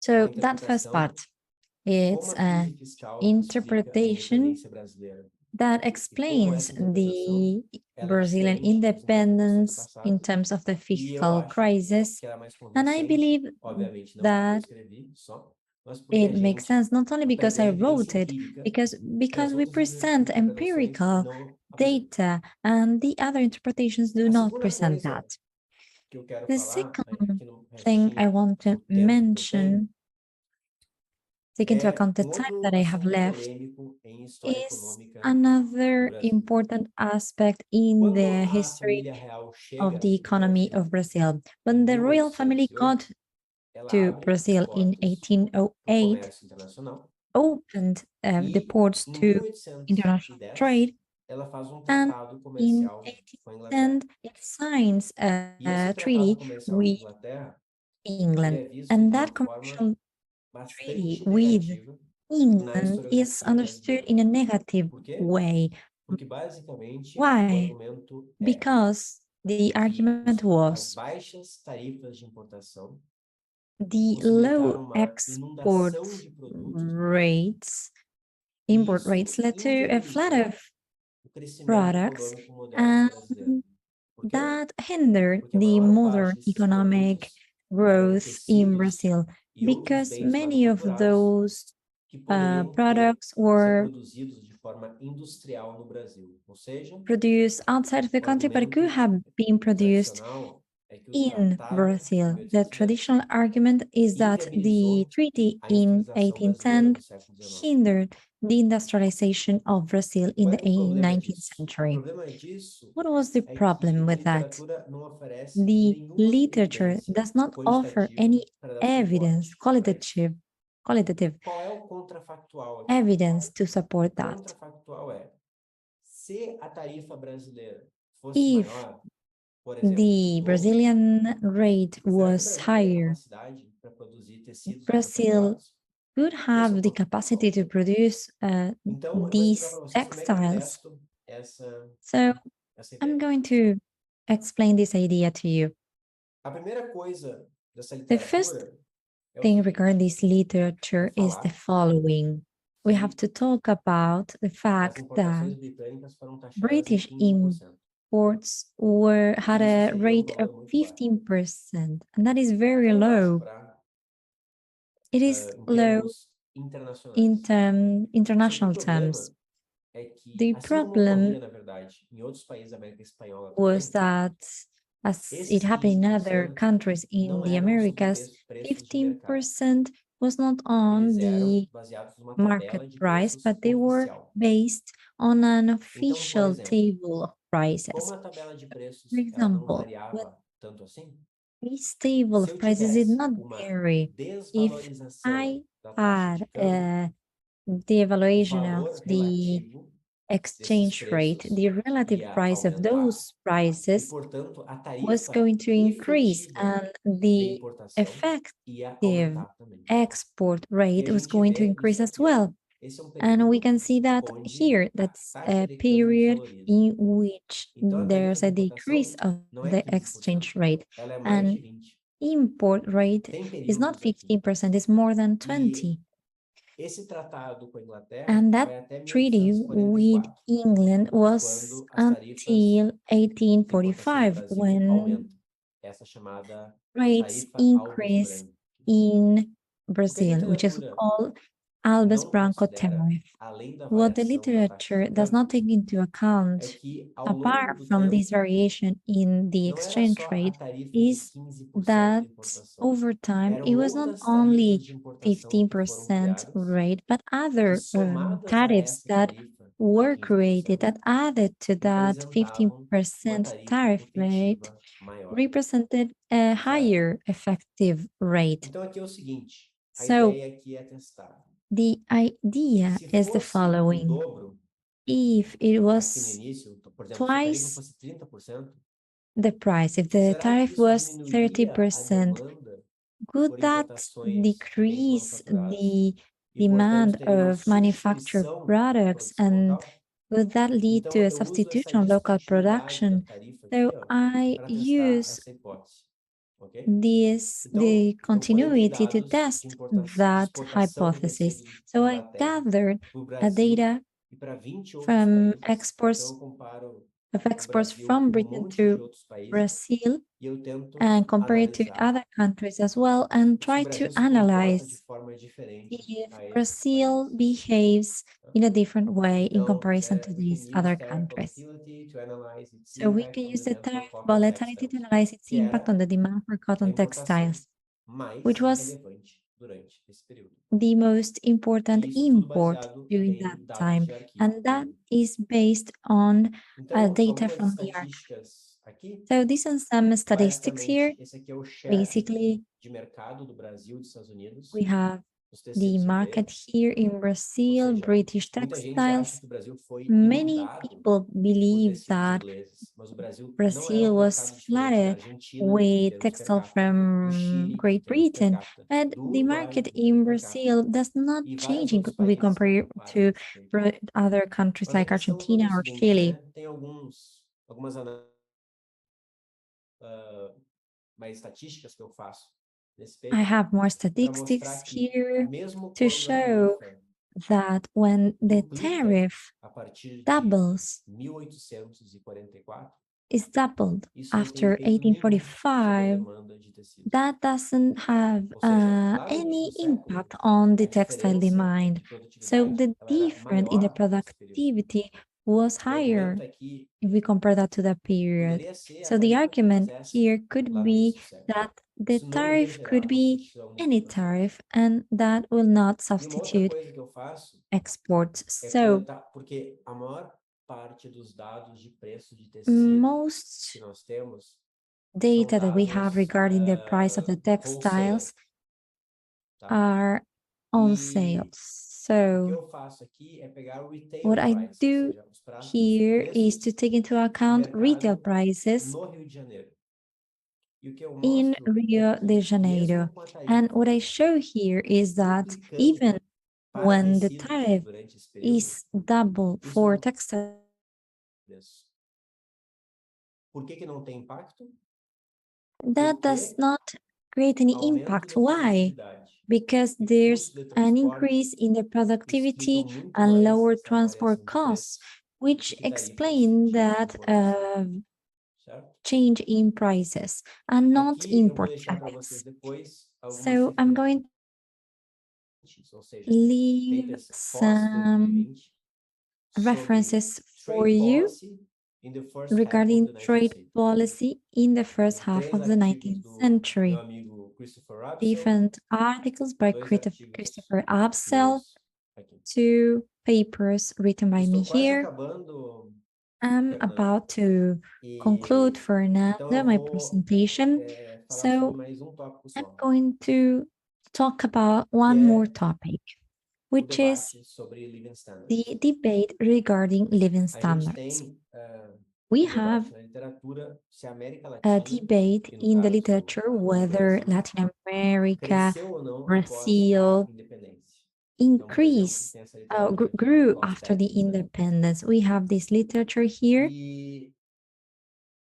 So that first part, it's an interpretation that explains the Brazilian independence in terms of the fiscal crisis. And I believe that it makes sense, not only because I wrote it, because we present empirical data and the other interpretations do not present that. The second thing I want to mention, take into account the time that I have left, is another important aspect in the history of the economy of Brazil. When the royal family got to Brazil in 1808, opened the ports to international trade, And tratado in comercial com a Inglaterra. 1810, it signs E esse a tratado treaty comercial com a with Inglaterra, England. ele é visto And de that uma forma commercial treaty bastante with negativa na England is historiografia understood brasileira. in a negative Por quê? way. Porque basicamente o Why? argumento é Because the que argument as was baixas tarifas de importação the low possibilitaram uma export inundação de produtos rates, e import isso rates led to a flood inviabilizou of o crescimento products, econômico moderno brasileiro. and Por quê? that hindered Porque a the maior modern parte desses economic produtos eram growth in tecidos Brazil, e outros because bens many of manufaturados those que poderiam products ser were produzidos de forma industrial no Brasil. Ou seja, produced outside of the o country, but argumento could have been produced tradicional é que o in tratado Brazil. de The 1810 traditional argument is that the inviabilizou treaty a in industrialização brasileira 1810 no século XIX. hindered the industrialization of Brazil in Qual the é o problema 19th disso? O century. problema disso What was the é que problem a with that? literatura não oferece The nenhuma literature evidência does not offer quantitativa any para dar evidence, suporte para isso. qualitative Qual é o contrafactual aqui? evidence to support O that. contrafactual é, se a tarifa brasileira fosse If maior, por exemplo, the o dobro, Brazilian rate será que o was Brasil tem higher, capacidade para produzir tecidos Brazil manufaturados? could have the capacity to produce Então, eu vou explicar these para vocês como é que eu textiles. testo essa I'm ideia. going to explain this idea to you. A primeira coisa dessa The first literatura é o thing seguinte, regarding this literature is the following. We have to talk about the as fact that importações britânicas foram taxadas em British 15%. imports had Isso a seria rate of valor muito baixo. 15%, and that is very Tão baixo low. para, It is em low termos internacionais. in international Só que o problema terms. é que, The assim como problem ocorria, na verdade, em outros países da América Espanhola was também, that, as esses it happened in other 15% countries in não the eram Americas, sobre preços de mercado. 15% was not on Eles eram the baseados numa market tabela de price, preços but they were oficial. based on an Então, por official exemplo, table of prices. como a tabela de preços For ela não example, when variava tanto assim, this table se of eu prices did tivesse not uma vary, if desvalorização I da taxa had de câmbio, the o evaluation of valor the relativo desses exchange rate, preços the relative ia price of aumentar those e, prices portanto, a was tarifa going to increase, efetiva and de the importação ia effective aumentar também. export E rate a was gente going to vê increase isso as aqui, ó. well. Esse é um And we período can see that onde here, a that's taxa a de câmbio period valoriza. in which Então, a there's tarifa a de decrease importação of não é the 15%, exchange rate. ela é mais de And 20%. import rate Tem is not períodos aqui. 15%, it's more than 20%. Esse tratado com a Inglaterra And that vai até treaty with 1844, England was quando as tarifas until de importação do 1845, Brasil when aumentam. Essa chamada rates tarifa Albas increase Branco. in O que a Brazil, which is literatura called Albas não Branco considera, tariff. além da What the variação da taxa literature de does câmbio, not take into é account, que ao longo apart do from tempo, this variation in the não era exchange só a rate, tarifa de is 15% that de importação. over time Eram it was not outras only tarifas de importação que foram 15% criadas, rate, but que other somadas a tariffs essa that tarifa de were 15%, created that added to that representavam uma 15% tarifa tariff rate efetiva maior. represented a higher effective rate. Então aqui é o seguinte, a So ideia aqui é testar. the idea Se is the fosse o following. dobro, If it aqui no was início, por exemplo, se a tarifa twice fosse 30%, the price, if the será que tariff isso was diminuiria a 30%, demanda could por that importações de bens decrease manufaturados? the E, portanto, demand teria uma of manufactured substituição da products, produção and local? would that lead Então, to a eu uso essa substitution of local discontinuidade da production? tarifa So aqui, ó, I para testar use essa hipótese, ok? the Então, eu continuity coletei to dados test de that exportação de hypothesis. tecidos So da I Inglaterra gathered para o a Brasil data e para 20 outros from países. exports Então, eu comparo of o exports Brasil from com Britain monte de to outros países Brazil e eu tento and compare it to analisar other countries as well, and se o try to Brasil se comporta de analyze forma diferente if a esses Brazil países. behaves in a different way in Então, comparison to we can these use other tariff countries. volatility to analyze its So we impact can on use the demand for tariff cotton volatility to textiles, analyze its que impact era on the demand for a cotton importação textiles, mais which was relevante durante esse período. the most important E isso tudo import baseado during em that dados time. de arquivo. And that is based on Então, data algumas from the archive. estatísticas aqui, So these are some statistics here. basicamente, esse aqui é o share Basically, de mercado do Brasil e dos Estados Unidos we have the market here in Brazil, British textiles. Many people believe that Brazil was flattered with textile from Great Britain, but the market in Brazil does not change if we compare to other countries like Argentina or Chile. Tem mais estatísticas que eu faço nesse I paper have more para statistics mostrar que here mesmo to quando a show tarifa that when the duplica tariff a partir de doubles 1844, is doubled isso não tem after efeito nenhum sobre a 1845, demanda de tecidos. that doesn't have Ou seja, lá no any último século, impact on the a textile diferença demand. de So produtividade, the ela era difference in the maior nesse período. productivity was O higher argumento é que if we compare that to that period. poderia ser a So the tarifa que argument quisesse here could lá no be início do século. that the Isso não iria tariff gerar could be obstrução no any processo. tariff and that will not E uma outra substitute coisa que eu faço exports. é So coletar, porque a maior parte dos dados de preço de tecido most que nós temos data são that we have dados regarding the price of the wholesale, textiles tá? are on E sales. o que So eu faço aqui é pegar o retail what I price, ou do seja, os here is preços to take into de account retail mercado prices no Rio de Janeiro. E o que eu in mostro Rio é que, de Janeiro. mesmo com a tarifa And what I show here is that duplicando even para when the tecidos tariff durante esse período, is double isso for não- textile, Por que que não tem impacto? that does Porque not create any aumento impact. da Why? produtividade Because e there's custo de an transporte increase in the productivity explicam muito and mais lower essa transport variação de costs, preços which do que tarifas explain de that importação, certo? change in prices and not Aqui eu vou import deixar para vocês tariffs. depois algumas So I'm going referências, ou seja, to leave papers some pós-2020 sobre references for trade you policy in the first half of regarding the 19th trade century. policy in the first Tem half três of the artigos 19th do century. meu amigo Christopher Robson, Different articles by dois artigos Christopher Absel, meus aqui. 2 papers written by me Estou quase here. acabando, I'm Fernanda. about to E conclude, então Fernanda, eu my vou presentation. falar sobre So mais tópico I'm só, going to talk about que one é more topic, o which is debate sobre living standards. the debate regarding living A gente standards. tem We debate have na literatura se a América a Latina, debate que no in the caso literature o whether Brasil, Latin America cresceu ou não após Brazil a independência. increased, Tem essa literatura aqui, grew cost after the average, né? independence. We have this literature here E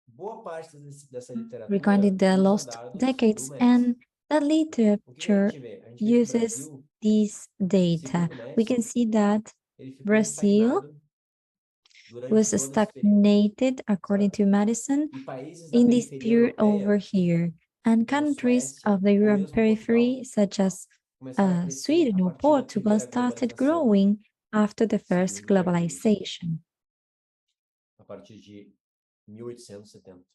boa parte dessa literatura regarding the usa lost dados decades, do MES. and that O que a literature gente vê? A gente vê que o uses Brasil, this data. segundo o We MES, can see that ele ficou Brazil estagnado durante was todo esse período. stagnated, according to Madison, E países da in this periferia period over europeia, here. And como countries Suécia, of the ou European mesmo periphery, such as começaram a crescer Sweden a or partir da Portugal, primeira started globalização, growing after the first segundo o artigo, globalization, a partir de 1870.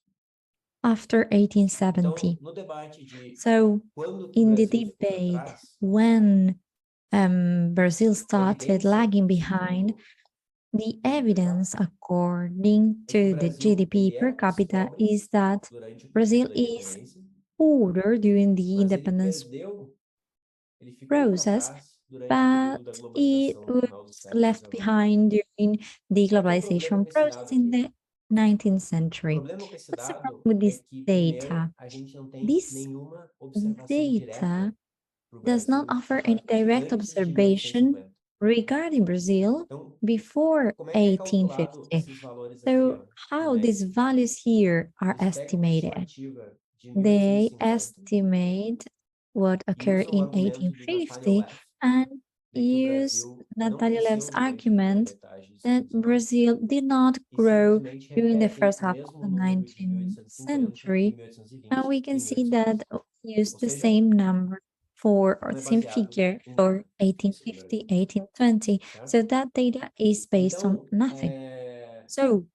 after Então, 1870. no debate de So, quando que o in the Brasil ficou para debate, trás, when Brazil a started evidência, lagging behind, the evidence, according é que o to the Brasil GDP ele per é capita, pobre is that durante o Brazil período da is independência, poorer during the mas ele independence perdeu, ele ficou para process, trás durante o período da but it globalização no final do was século left XIX. behind during the Qual que é o problema globalization com esse process dado in aqui? the 19th O century. problema com esse What's the dado problem with é this que, primeiro, data? a gente não tem This nenhuma observação direta data para o does not Brasil offer any direct antes de observation 1850. regarding Brazil Então, before como é que é calculado 1850. esses valores aqui, So ó, how no these MEC? values here are Eles pegam uma estimated? estimativa de They 1850 estimate what e occurred usam o in argumento do Nathaniel 1850 Leff and de que o use Brasil não Natalia cresceu Lev's durante a primeira argument metade do that século XIX Brazil did not e grow simplesmente during the repetem first o half of mesmo the número de 19th 1850 e century. And we 1820 can em see 1800. that use Ou the seja, same number for, or não é the same baseado figure em for nada isso no 1850, Brasil, 1820. certo? So that data is based on Então, nothing. So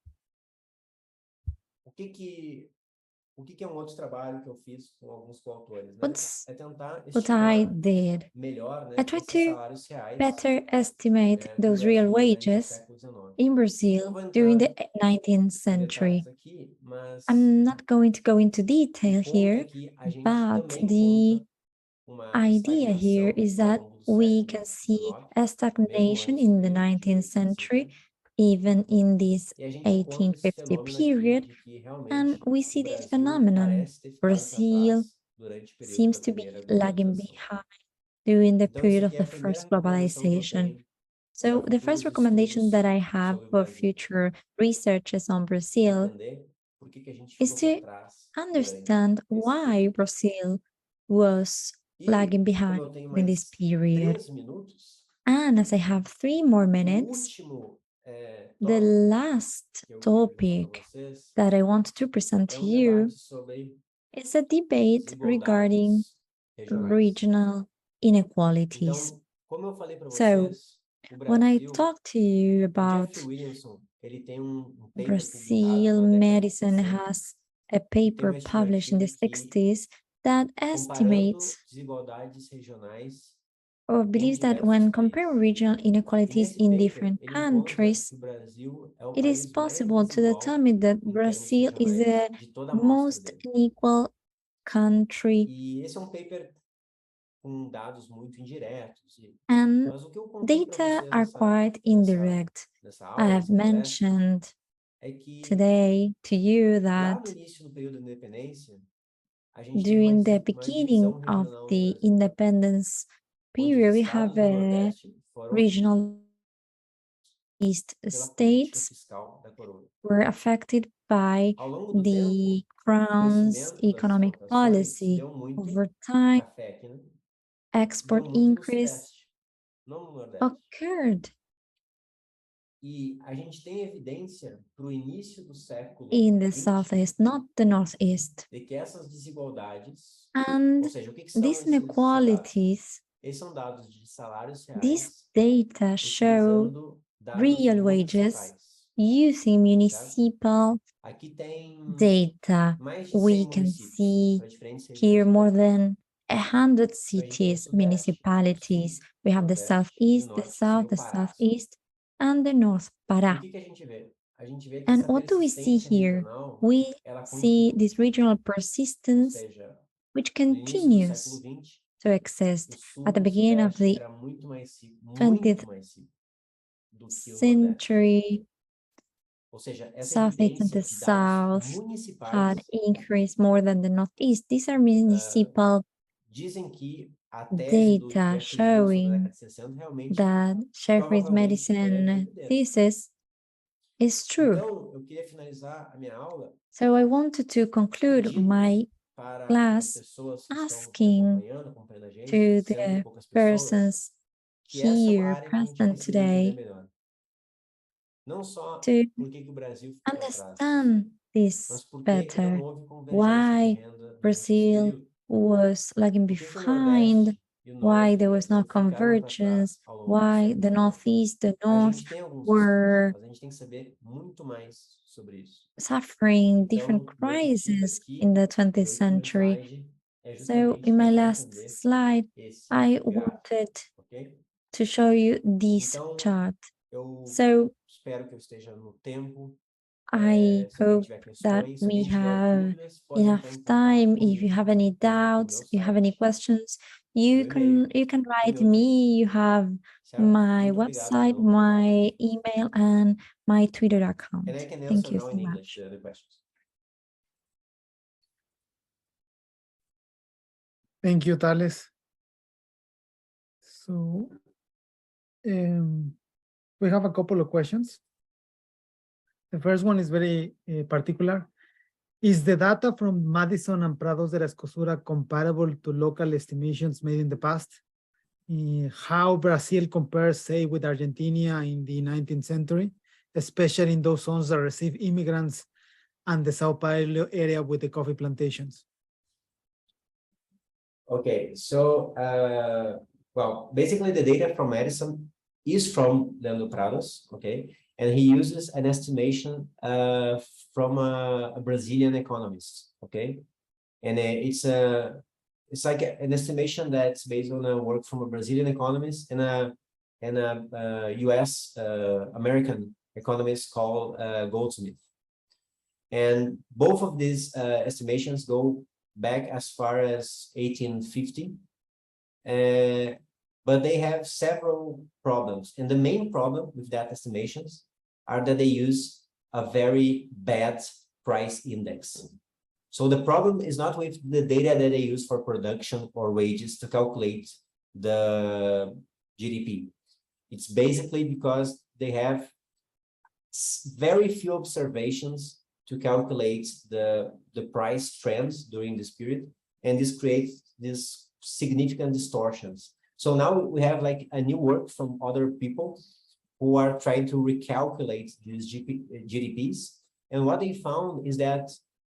o que é um outro trabalho que eu fiz com alguns coautores, né? what's É tentar what I estimar did? melhor, né, I tried esses to salários reais, better estimate né, do those real Brasil durante o wages século XIX. in Eu Brazil vou during entrar the 19th em century. detalhes aqui, mas I'm not going to go into detail o ponto é here, que a gente but também the encontra uma idea here estagnação is ao that longo do we can see a stagnation in the 19th century, even in this 1850 period, and we see this phenomenon. Brazil seems to be lagging behind during the period of the first globalization. So the first recommendation that I have for future researchers on Brazil is to understand why Brazil was lagging behind in this period. And as I have 3 more minutes, the last topic that I want to present to you is a debate regarding regional inequalities. So, when I talk to you about Brazil, medicine has a paper published in the 60s that estimates or believes that when comparing regional inequalities in different countries, it is possible to determine that Brazil is the most unequal country, and data are quite indirect. I have mentioned today to you that during the beginning of the independence period, we have a regional east states were affected by the crown's economic policy. Over time, export increase occurred in the southeast, not the northeast. And these inequalities, these data show real wages using municipal data. We can see here more than 100 cities, municipalities. We have the southeast, the south, the southeast, and the North Pará. And what do we see here? We see this regional persistence, which continues to exist. At the beginning of the 20th century, Southeast and the South had increased more than the Northeast. These are municipal data showing that Jeffrey's medicine thesis is true. So I wanted to conclude my class asking to the persons here present today to understand this better, why Brazil was lagging behind, why there was no convergence, why the Northeast, the North were suffering different crises in the 20th century. So in my last slide, I wanted to show you this chart. So I hope that we have enough time. If you have any doubts, you have any questions, you can write me. You have my website, my email, and my Twitter account. Thank you so much. Thank you, Thales. So we have a couple of questions. The first one is very particular. Is the data from Madison and Prados de la Escosura comparable to local estimations made in the past? How Brazil compares, say, with Argentina in the 19th century, especially in those zones that receive immigrants and the Sao Paulo area with the coffee plantations? Okay, so, well, basically the data from Madison is from Leandro Prados, okay? And he uses an estimation from a Brazilian economist, okay? And it's like an estimation that's based on a work from a Brazilian economist and a US American economist called Goldsmith. And both of these estimations go back as far as 1850. but they have several problems. And the main problem with that estimations are that they use a very bad price index. So the problem is not with the data that they use for production or wages to calculate the GDP. It's basically because they have very few observations to calculate the price trends during this period, and this creates these significant distortions. So now we have like a new work from other people who are trying to recalculate these GDPs, and what they found is that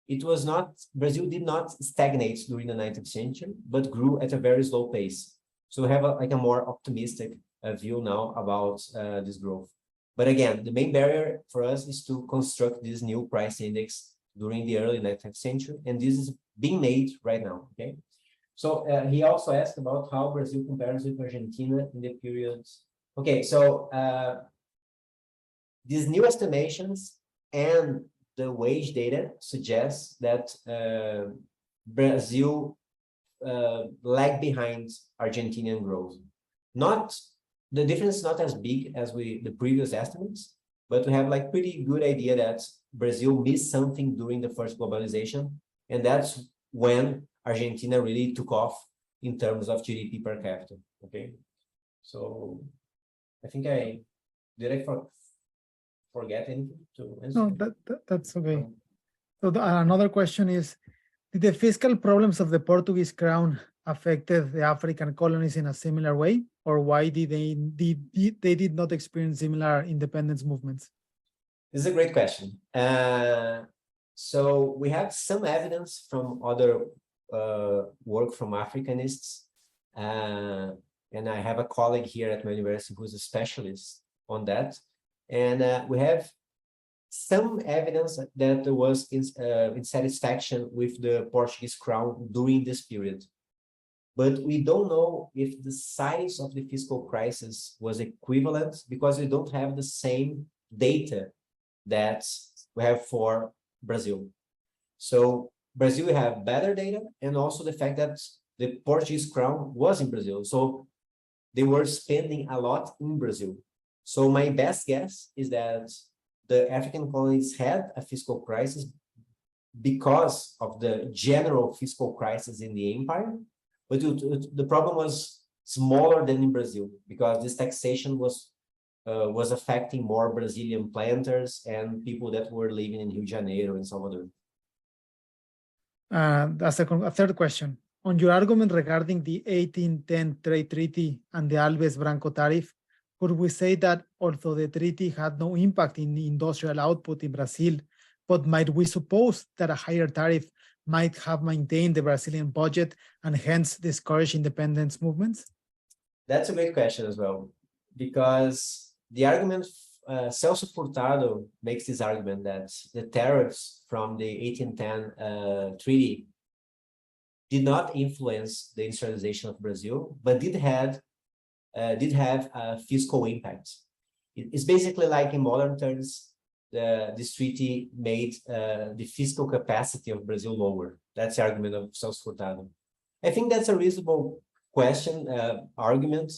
it was not, Brazil did not stagnate during the 19th century, but grew at a very slow pace. So we have a more optimistic view now about this growth. But again, the main barrier for us is to construct this new price index during the early 19th century, and this is being made right now, okay? So he also asked about how Brazil compares with Argentina in the periods. Okay, so these new estimations and the wage data suggests that Brazil lag behind Argentinian growth. The difference is not as big as the previous estimates, but we have like pretty good idea that Brazil missed something during the first globalization, and that's when Argentina really took off in terms of GDP per capita. Okay, so I think did I forget anything to answer? No, that's okay. So another question is, did the fiscal problems of the Portuguese crown affected the African colonies in a similar way, or why did they did not experience similar independence movements? This is a great question. So we have some evidence from other work from Africanists, and I have a colleague here at my university who's a specialist on that, and we have some evidence that there was insatisfaction with the Portuguese crown during this period. But we don't know if the size of the fiscal crisis was equivalent, because we don't have the same data that we have for Brazil. So Brazil, we have better data, and also the fact that the Portuguese crown was in Brazil. So they were spending a lot in Brazil. So my best guess is that the African colonies had a fiscal crisis because of the general fiscal crisis in the empire. But the problem was smaller than in Brazil, because this taxation was affecting more Brazilian planters and people that were living in Rio de Janeiro and Salvador. A third question. On your argument regarding the 1810 trade treaty and the Alves-Branco tariff, could we say that although the treaty had no impact in the industrial output in Brazil, but might we suppose that a higher tariff might have maintained the Brazilian budget and hence discourage independence movements? That's a great question as well, because the argument, Celso Furtado makes this argument that the tariffs from the 1810 treaty did not influence the industrialization of Brazil, but did have a fiscal impact. It's basically like, in modern terms, this treaty made the fiscal capacity of Brazil lower. That's the argument of Celso Furtado. I think that's a reasonable question, argument,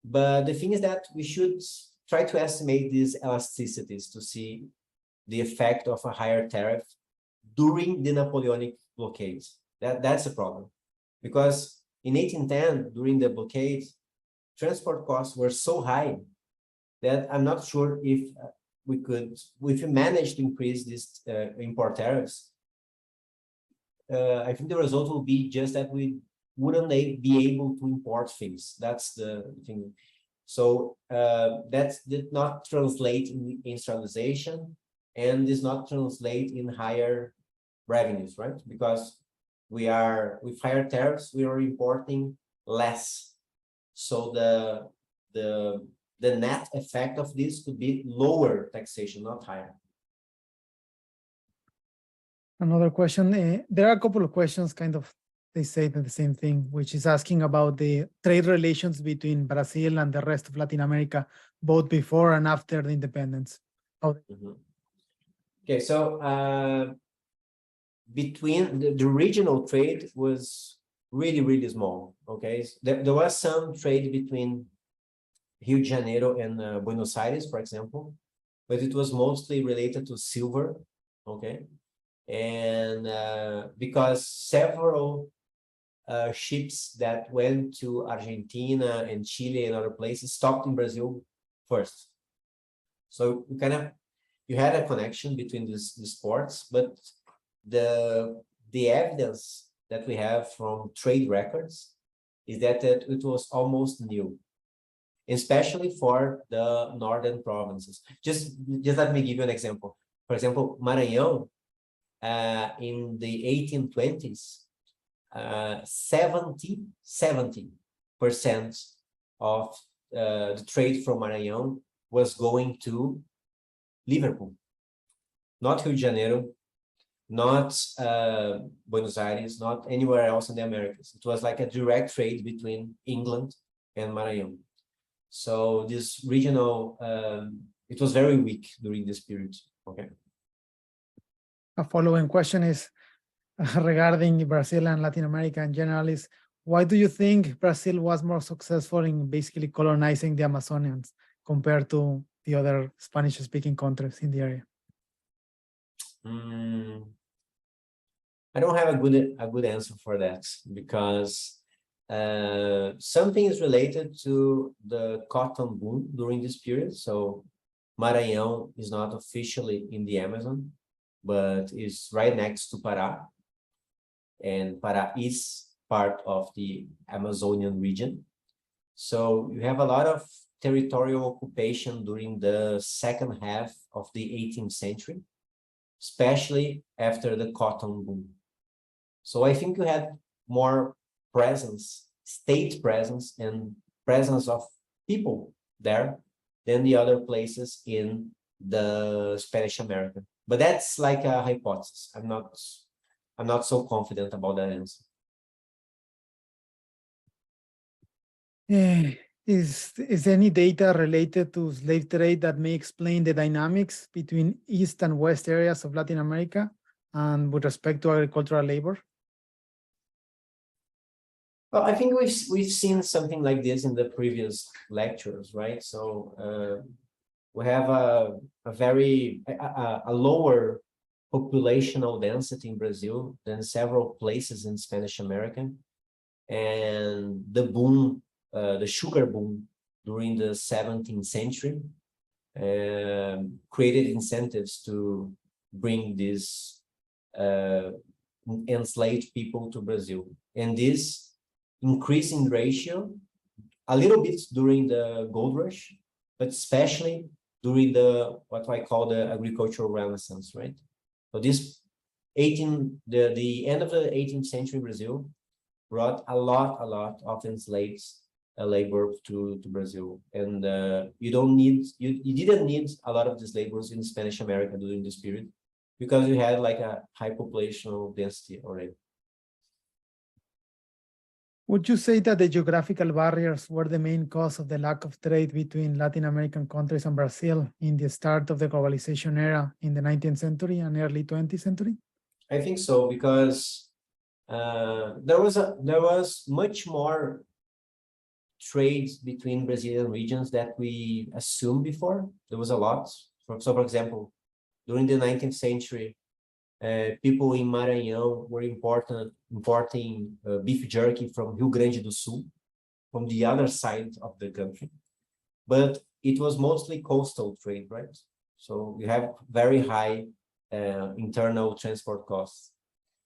but the thing is that we should try to estimate these elasticities to see the effect of a higher tariff during the Napoleonic blockade. That's a problem, because in 1810, during the blockade, transport costs were so high that I'm not sure if we managed to increase these import tariffs. I think the result will be just that we wouldn't be able to import things. That's the thing. So that did not translate in industrialization, and does not translate in higher revenues, right? Because we are, with higher tariffs, we are importing less. So the net effect of this could be lower taxation, not higher. Another question. There are a couple of questions, kind of, they say the same thing, which is asking about the trade relations between Brazil and the rest of Latin America, both before and after the independence. Okay, so between the regional trade was really, really small. Okay, there was some trade between Rio de Janeiro and Buenos Aires, for example, but it was mostly related to silver. Okay, and because several ships that went to Argentina and Chile and other places stopped in Brazil first. So you had a connection between these ports, but the evidence that we have from trade records is that it was almost new, especially for the northern provinces. Just let me give you an example. For example, Maranhão, in the 1820s, 70% of the trade from Maranhão was going to Liverpool, not Rio de Janeiro, not Buenos Aires, not anywhere else in the Americas. It was like a direct trade between England and Maranhão. So this regional, it was very weak during this period. Okay. A following question is regarding Brazil and Latin America in general is, why do you think Brazil was more successful in basically colonizing the Amazonians compared to the other Spanish-speaking countries in the area? I don't have a good answer for that, because something is related to the cotton boom during this period. So Maranhão is not officially in the Amazon, but is right next to Pará, and Pará is part of the Amazonian region. So you have a lot of territorial occupation during the second half of the 18th century, especially after the cotton boom. So I think you had more presence, state presence, and presence of people there than the other places in the Spanish America. But that's like a hypothesis. I'm not so confident about that answer. Is any data related to slave trade that may explain the dynamics between East and West areas of Latin America and with respect to agricultural labor? Well, I think we've seen something like this in the previous lectures, right? So we have a lower populational density in Brazil than several places in Spanish America, and the boom, the sugar boom during the 17th century created incentives to bring these enslaved people to Brazil, and this increasing ratio a little bit during the gold rush, but especially during what I call the agricultural renaissance, right? So this the end of the 18th century Brazil brought a lot of enslaved labor to Brazil, and you didn't need a lot of these laborers in Spanish America during this period, because you had like a high populational density already. Would you say that the geographical barriers were the main cause of the lack of trade between Latin American countries and Brazil in the start of the globalization era in the 19th century and early 20th century? I think so, because there was much more trade between Brazilian regions that we assumed before. There was a lot. So, for example, during the 19th century, people in Maranhão were importing beef jerky from Rio Grande do Sul, from the other side of the country. But it was mostly coastal trade, right? So you have very high internal transport costs.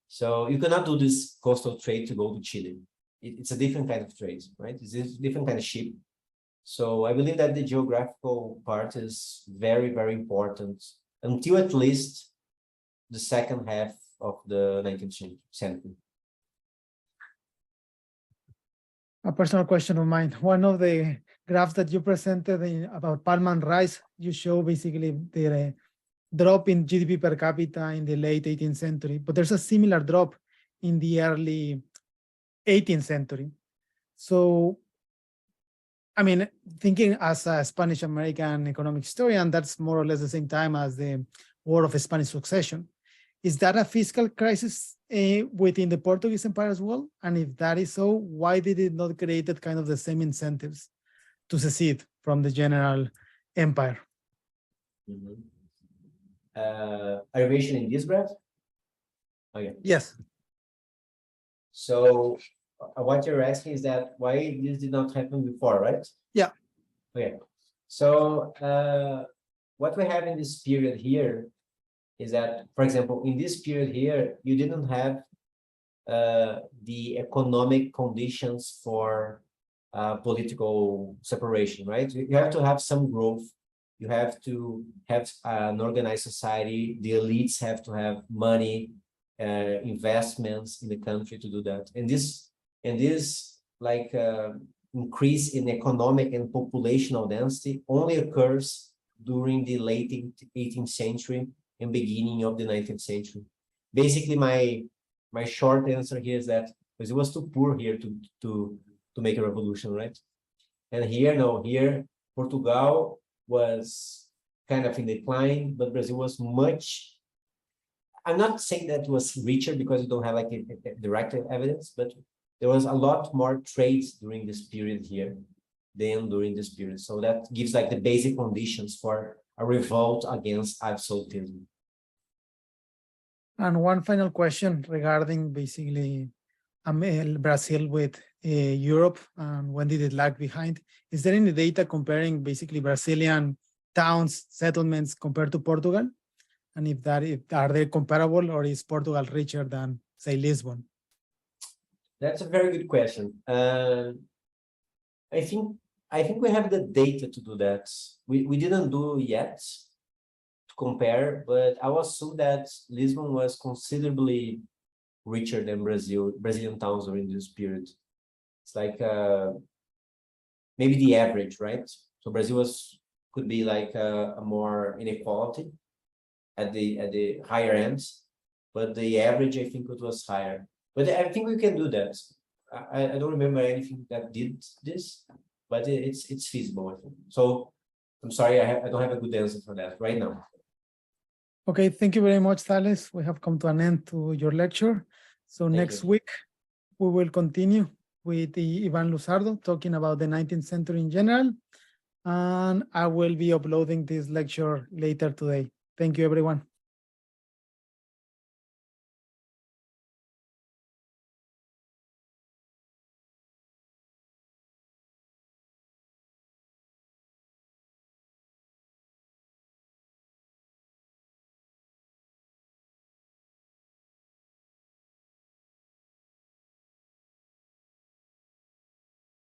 So you cannot do this coastal trade to go to Chile. It's a different kind of trade, right? It's a different kind of ship. So I believe that the geographical part is very, very important until at least the second half of the 19th century. A personal question of mine. One of the graphs that you presented about palm and rice, you show basically the drop in GDP per capita in the late 18th century, but there's a similar drop in the early 18th century. So, I mean, thinking as a Spanish American economic historian, that's more or less the same time as the War of Spanish Succession. Is that a fiscal crisis within the Portuguese Empire as well? And if that is so, why did it not create that kind of the same incentives to secede from the general empire? Are you mentioning this graph? Okay. Yes. So what you're asking is that why this did not happen before, right? Yeah. Okay. So what we have in this period here is that, for example, in this period here, you didn't have the economic conditions for political separation, right? You have to have some growth. You have to have an organized society. The elites have to have money, investments in the country to do that. And this like increase in economic and populational density only occurs during the late 18th century and beginning of the 19th century. Basically, my short answer here is that because it was too poor here to make a revolution, right? And here, no, here Portugal was kind of in decline, but Brazil was much. I'm not saying that it was richer because you don't have like a direct evidence, but there was a lot more trades during this period here than during this period. So that gives like the basic conditions for a revolt against absolutism. And one final question regarding basically Brazil with Europe and when did it lag behind? Is there any data comparing basically Brazilian towns, settlements compared to Portugal? And if are they comparable, or is Portugal richer than, say, Lisbon? That's a very good question. I think we have the data to do that. We didn't do yet to compare, but I was sure that Lisbon was considerably richer than Brazilian towns during this period. It's like maybe the average, right? So Brazil could be like a more inequality at the higher ends, but the average I think it was higher. But I think we can do that. I don't remember anything that did this, but it's feasible, I think. So I'm sorry, I don't have a good answer for that right now. Okay, thank you very much, Thales. We have come to an end to your lecture. So next week, we will continue with Ivan Luzardo talking about the 19th century in general. And I will be uploading this lecture later today. Thank you, everyone.